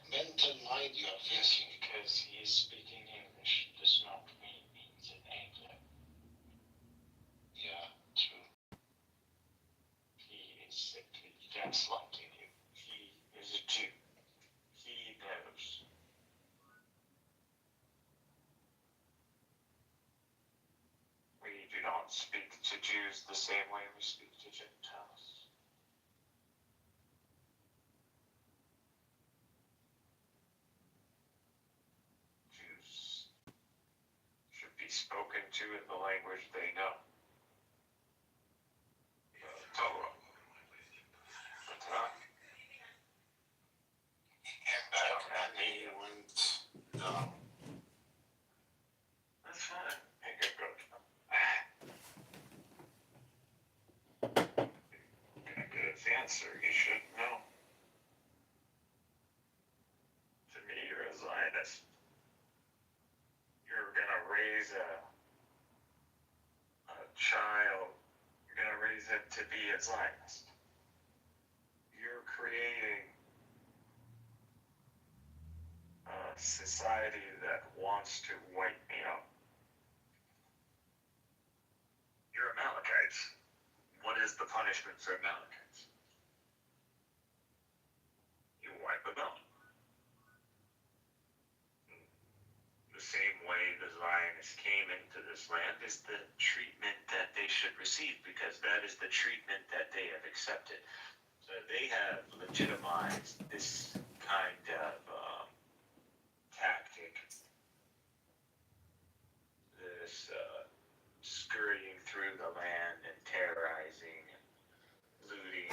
mental mind you are thinking? Because he is speaking English does not mean means in England. Yeah, true. He is simply gaslighting you. He is a Jew. He knows. We do not speak to Jews the same way we speak to Gentiles. Jews should be spoken to in the language they know. Torah. The Tanakh. No. That's fine. Make it good. Good answer. You should know. To me, you're a Zionist. You're gonna raise a child. You're gonna raise him to be a Zionist. You're creating a society that wants to wipe me out. You're Amalekites. What is the punishment for Amalekites? You wipe them out. The same way the Zionists came into this land is the treatment that they should receive, because that is the treatment that they have accepted. So they have legitimized this kind of tactic, this scurrying through the land and terrorizing and looting.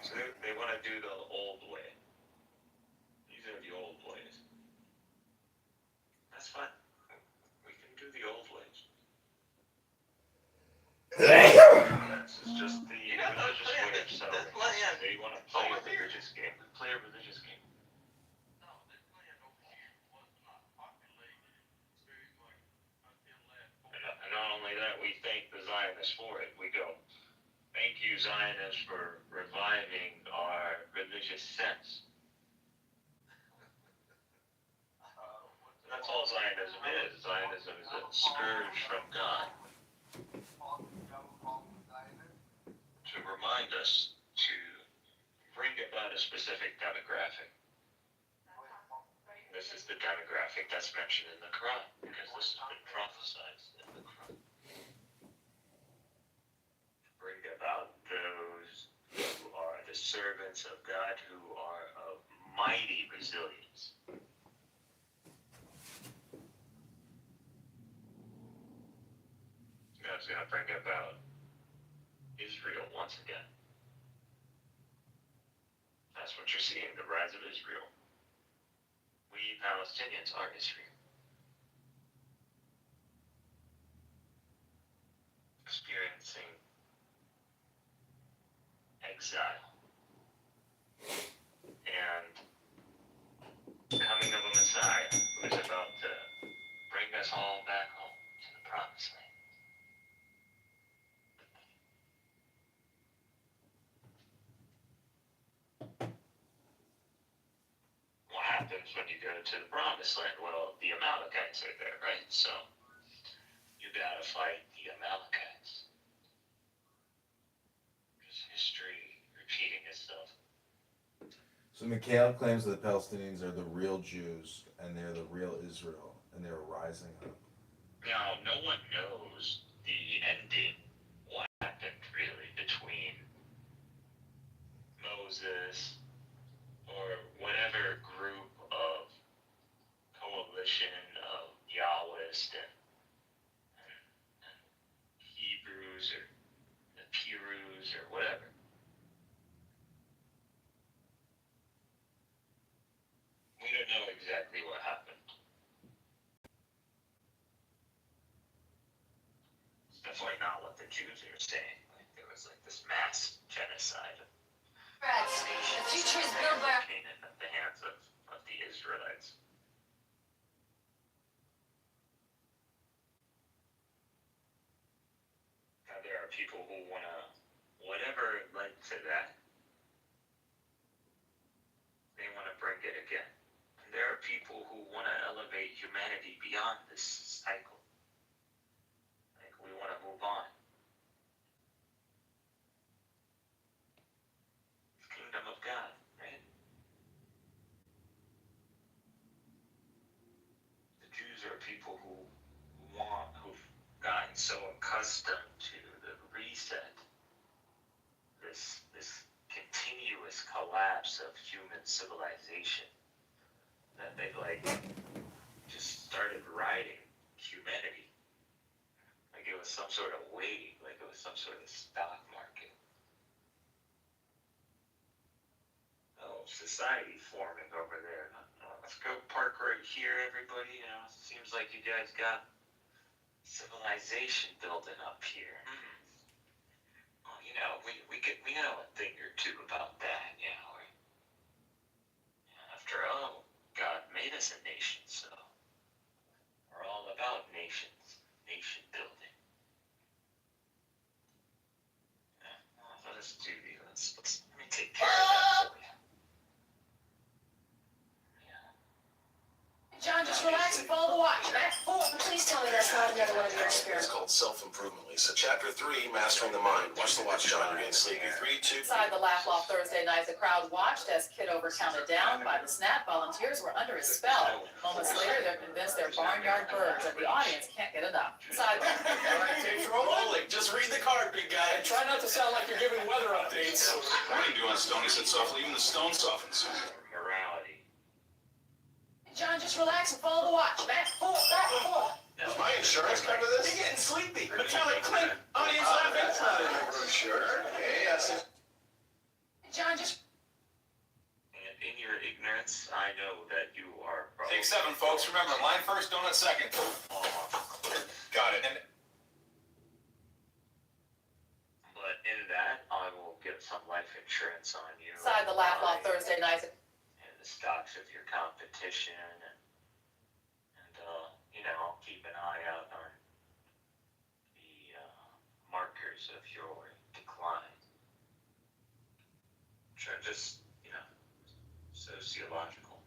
So they want to do the old way. These are the old ways. That's fine. We can do the old ways. This is just the religious way of settling. They want to play a religious game. Play a religious game. And not only that, we thank the Zionists for it. We go, thank you, Zionists, for reviving our religious sense. That's all Zionism is. Zionism is a scourge from God to remind us to bring about a specific demographic. This is the demographic that's mentioned in the Quran, because this has been prophesied in the Quran. Bring about those who are the servants of God, who are of mighty resilience. God's going to bring about Israel once again. That's what you're seeing, the rise of Israel. We Palestinians are Israel. Experiencing exile and coming of a Messiah who is about to bring us all back home to the promised land. What happens when you go to the promised land? Well, the Amalekites are there, right? So you gotta fight the Amalekites. Just history repeating itself. So Mikhail claims that the Palestinians are the real Jews and they're the real Israel and they're rising up. Now, no one knows the ending, what happened really between Moses or exactly what happened. It's definitely not what the Jews are saying. Like there was like this mass genocide of The future is built by Canaan at the hands of the Israelites. Now there are people who wanna, whatever led to that, they wanna bring it again. And there are people who wanna elevate humanity beyond this cycle. Like we wanna move on. Kingdom of God, right? The Jews are people who've gotten so accustomed to the reset, this continuous collapse of human civilization, that they like just started riding humanity. Like it was some sort of wave, like it was some sort of stock market. Oh, society forming over there. Let's go park right here, everybody. You know, seems like you guys got civilization building up here. Well, you know, we know a thing or two about that. You know, after all, God made us a nation, so we're all about nations, nation building. Well, let us do the. Let me take care of that for you. John, just relax and follow the watch. Please tell me that's not another one of your It's experiments. called Self-Improvement, Lisa. Chapter 3, Mastering the Mind. Watch the watch, John. You're getting sleepy. 3, 2... Inside the laugh off Thursday night, the crowd watched as Kitover counted down. By the snap, volunteers were under his spell. Moments later, they're convinced they're barnyard birds, and the audience can't get enough. Inside the... All right, take rolling. Just read the card, big guy. And try not to sound like you're giving weather updates. What are you doing, Stone? He said softly. Even the stone softens. Morality. John, just relax and follow the watch. Back, forth. Does my insurance cover this? You're getting sleepy. Metallic Clint. Audience laughing. That's not in the brochure. Okay, yes. John, just... And in your ignorance, I know that you are probably... Take 7, folks. Remember, line first, donut second. Got it. And But in that, I will get some life insurance on you. Inside the laugh off Thursday night. And the stocks of your competition, and you know, I'll keep an eye out on the markers of your decline, which are just, you know, sociological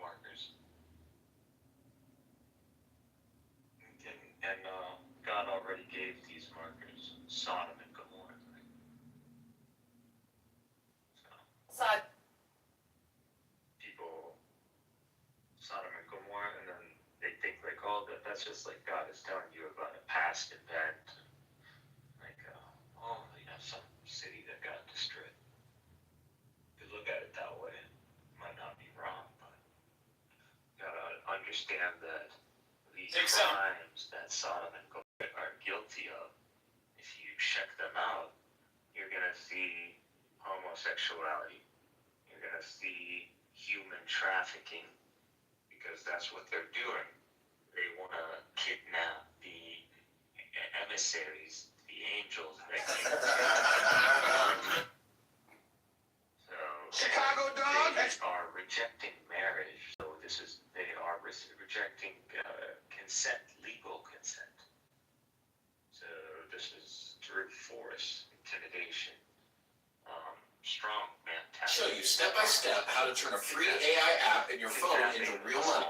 markers. And God already gave these markers Sodom and Gomorrah. Inside... People, Sodom and Gomorrah, and then they think like, oh, that's just like God is telling you about a past event, like, oh, you know, some city that got destroyed. If you look at it that way, it might not be wrong, but you gotta understand that these crimes that Sodom and Gomorrah are guilty of, if you check them out, you're gonna see homosexuality. You're gonna see human trafficking, because that's what they're doing. They want to kidnap the emissaries, the angels that came. So Chicago dog. They are rejecting marriage. So they are rejecting consent, legal consent. So this is through force, intimidation, strong mentality. Show you step by step how to turn a free AI app in your phone into real money.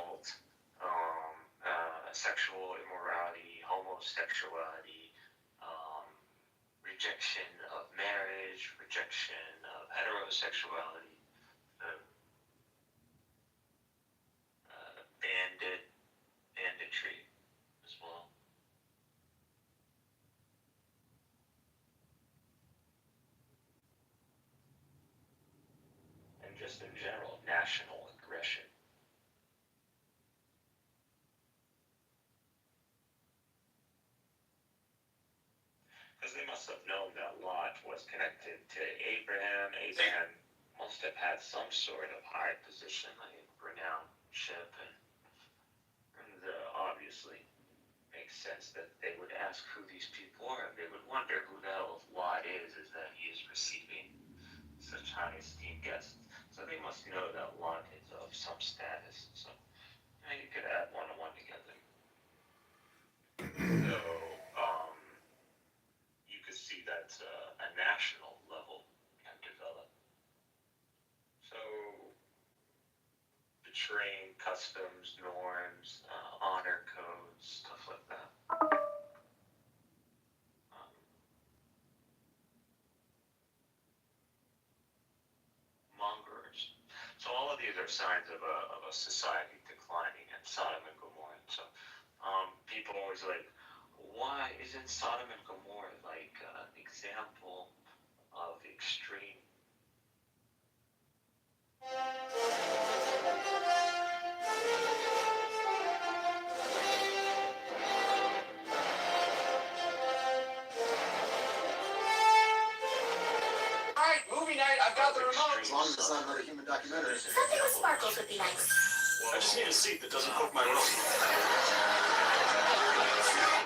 Sexual immorality, homosexuality, rejection of marriage, rejection of heterosexuality, banditry as well. And just in general, national aggression. Because they must have known that Lot was connected to Abraham. Abraham must must have had some sort of high position, like renownship, and obviously makes sense that they would ask who these people are. They would wonder who the hell Lot is that he is receiving such high esteemed guests. So they must know that Lot is of some status. So you could add one and one together. So you could see that a national level can develop. So betraying customs, norms, honor codes, stuff like that. Mongers. So all of these are signs of a society declining and Sodom and Gomorrah. So people always like, why isn't Sodom and Gomorrah like an example of extreme? Alright, movie night, I've got the remote. As long as it's not another human documentary. Something with sparkles would be nice. I just need a seat that doesn't poke my nose.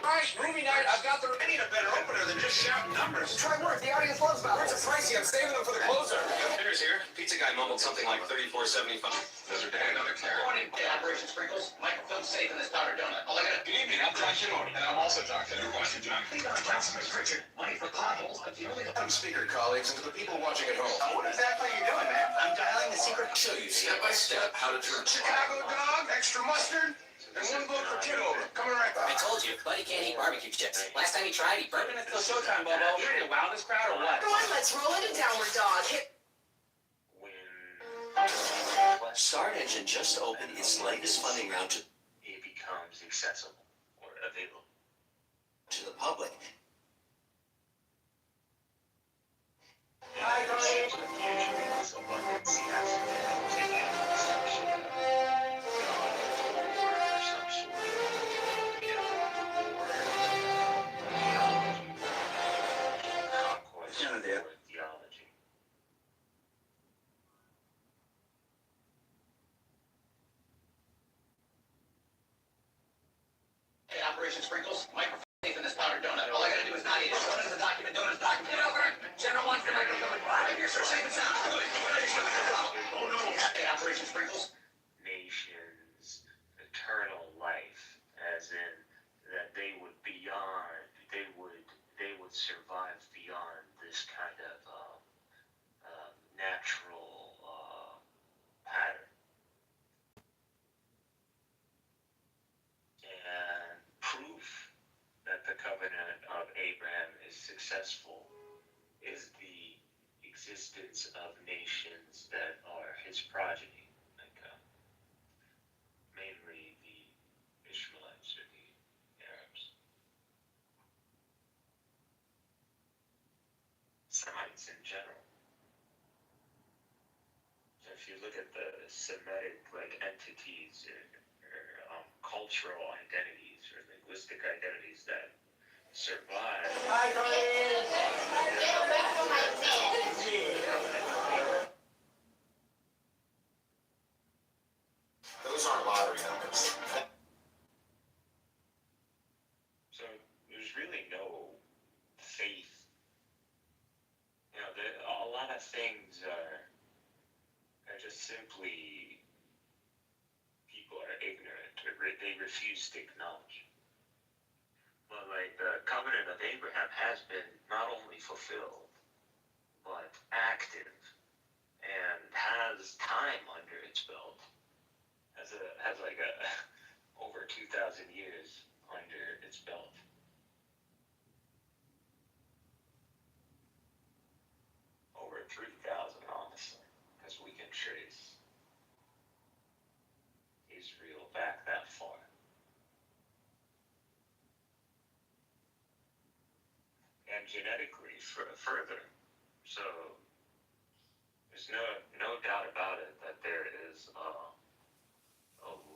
Alright, movie night, I've got the... I need a better opener than just shouting numbers. Try work, the audience loves that. Words are pricey, I'm saving them for the closer. Dinner's here. Pizza guy mumbled something like $34.75. Those are damn another clear. Morning, Operation Sprinkles. Microphone safe in this powder donut. All I got. Good evening, I'm John Shimoni. And I'm also Dr. Washington. Please don't Johnson, Richard. Money for potholes. But you really I'm speaker, colleagues, and to the people watching at home. What exactly are you doing, man? I'm dialing the secret. I'll show you step by step how to turn Chicago dog, extra mustard, and one vote for Kitover. Coming right back. I told you, Buddy can't eat barbecue chips. Last time he tried, he burped. It's still showtime, Bobo. You ready to wow this crowd or what? Come on, let's roll it a downward dog. Start Engine just opened its latest funding round to it becomes accessible or available to the public. Hi, guys. Operation Sprinkles. Microphone safe in this powder donut. All I gotta do is not eat it. Donut is a document. Donut is a document. Get over. General wants the microphone. You're so safe and sound. Good. Oh no. Operation Sprinkles. Nations, eternal life, as in that they would survive beyond this kind of natural pattern. And proof that the covenant of Abraham is successful is the existence of nations that are his progeny, like mainly the Ishmaelites or the Arabs. Semites in general. So if you look at the Semitic entities or cultural identities or linguistic identities that survive. Those aren't lottery numbers. So there's really no faith. A lot of things are just simply people are ignorant or they refuse to acknowledge. But the covenant of Abraham has been not only fulfilled, but active and has time under its belt. Has over 2,000 years under its belt. Over 3,000, honestly, because we can trace Israel back that far. And genetically further. So there's no doubt about it that there is a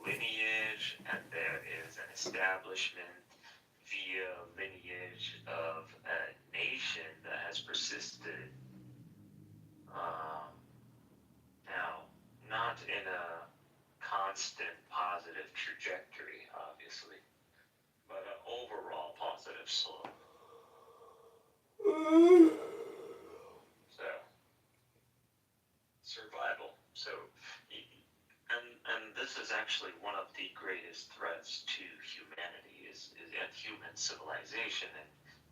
lineage and there is an establishment via lineage of a nation that has persisted So, and this is actually one of the greatest threats to humanity is and human civilization. And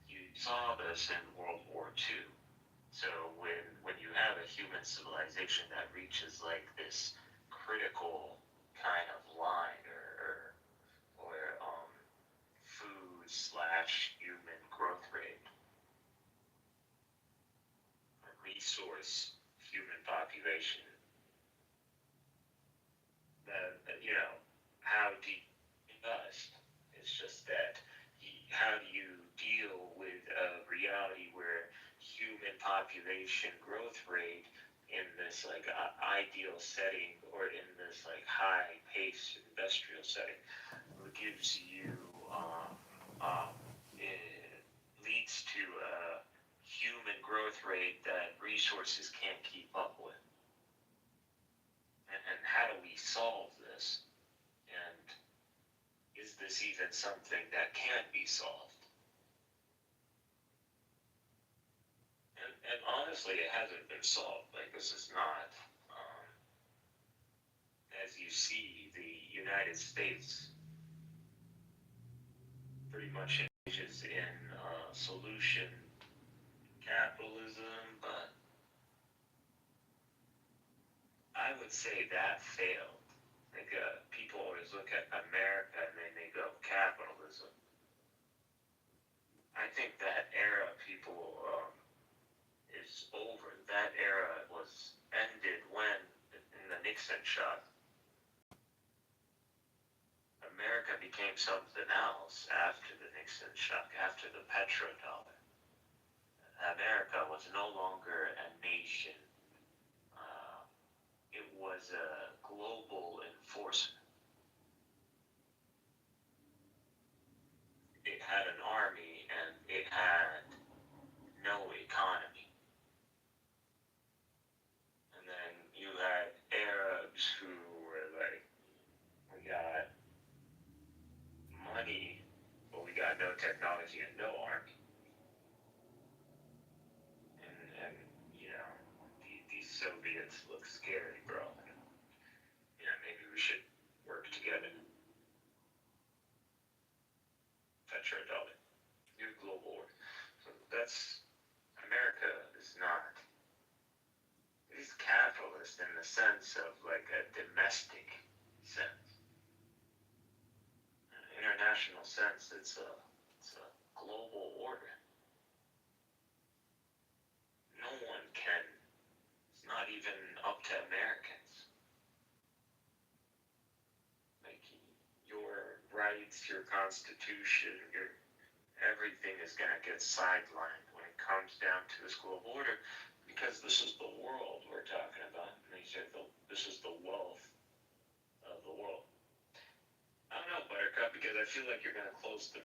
you saw this in World War II. So when you have a human civilization that reaches like this critical kind of line or food / human growth rate, resource human population, that how do you invest? It's just that how do you deal with a reality where human population growth rate in this like ideal setting or in this like high paced industrial setting gives you it leads to a human growth rate that resources can't keep up with. And how do we solve this? And is this even something that can be solved? And honestly, it hasn't been solved. Like, this is not, as you see, the United States pretty much engages in solution capitalism, but I would say that failed. Like, people always look at America and then they go capitalism. I think that era, people, is over. That era was ended when, in the Nixon shock, America became something else after the Nixon shock, after the petrodollar. America was no longer a nation. It was a global enforcement. It had an army and it had no economy. And then you had Arabs who were like, we got money, but we got no technology and no army. And these Soviets look scary, bro. Maybe we should work together. Petrodollar. New global order. So that's, America is not, it is capitalist in the sense of like a domestic sense. In an international sense, it's a global order. No one can, it's not even up to Americans. Like, your rights, your constitution, everything is going to get sidelined when it comes down to this global order, because this is the world we're talking about. And this is the wealth of the world. I don't know, Buttercup, because I feel like you're going to close the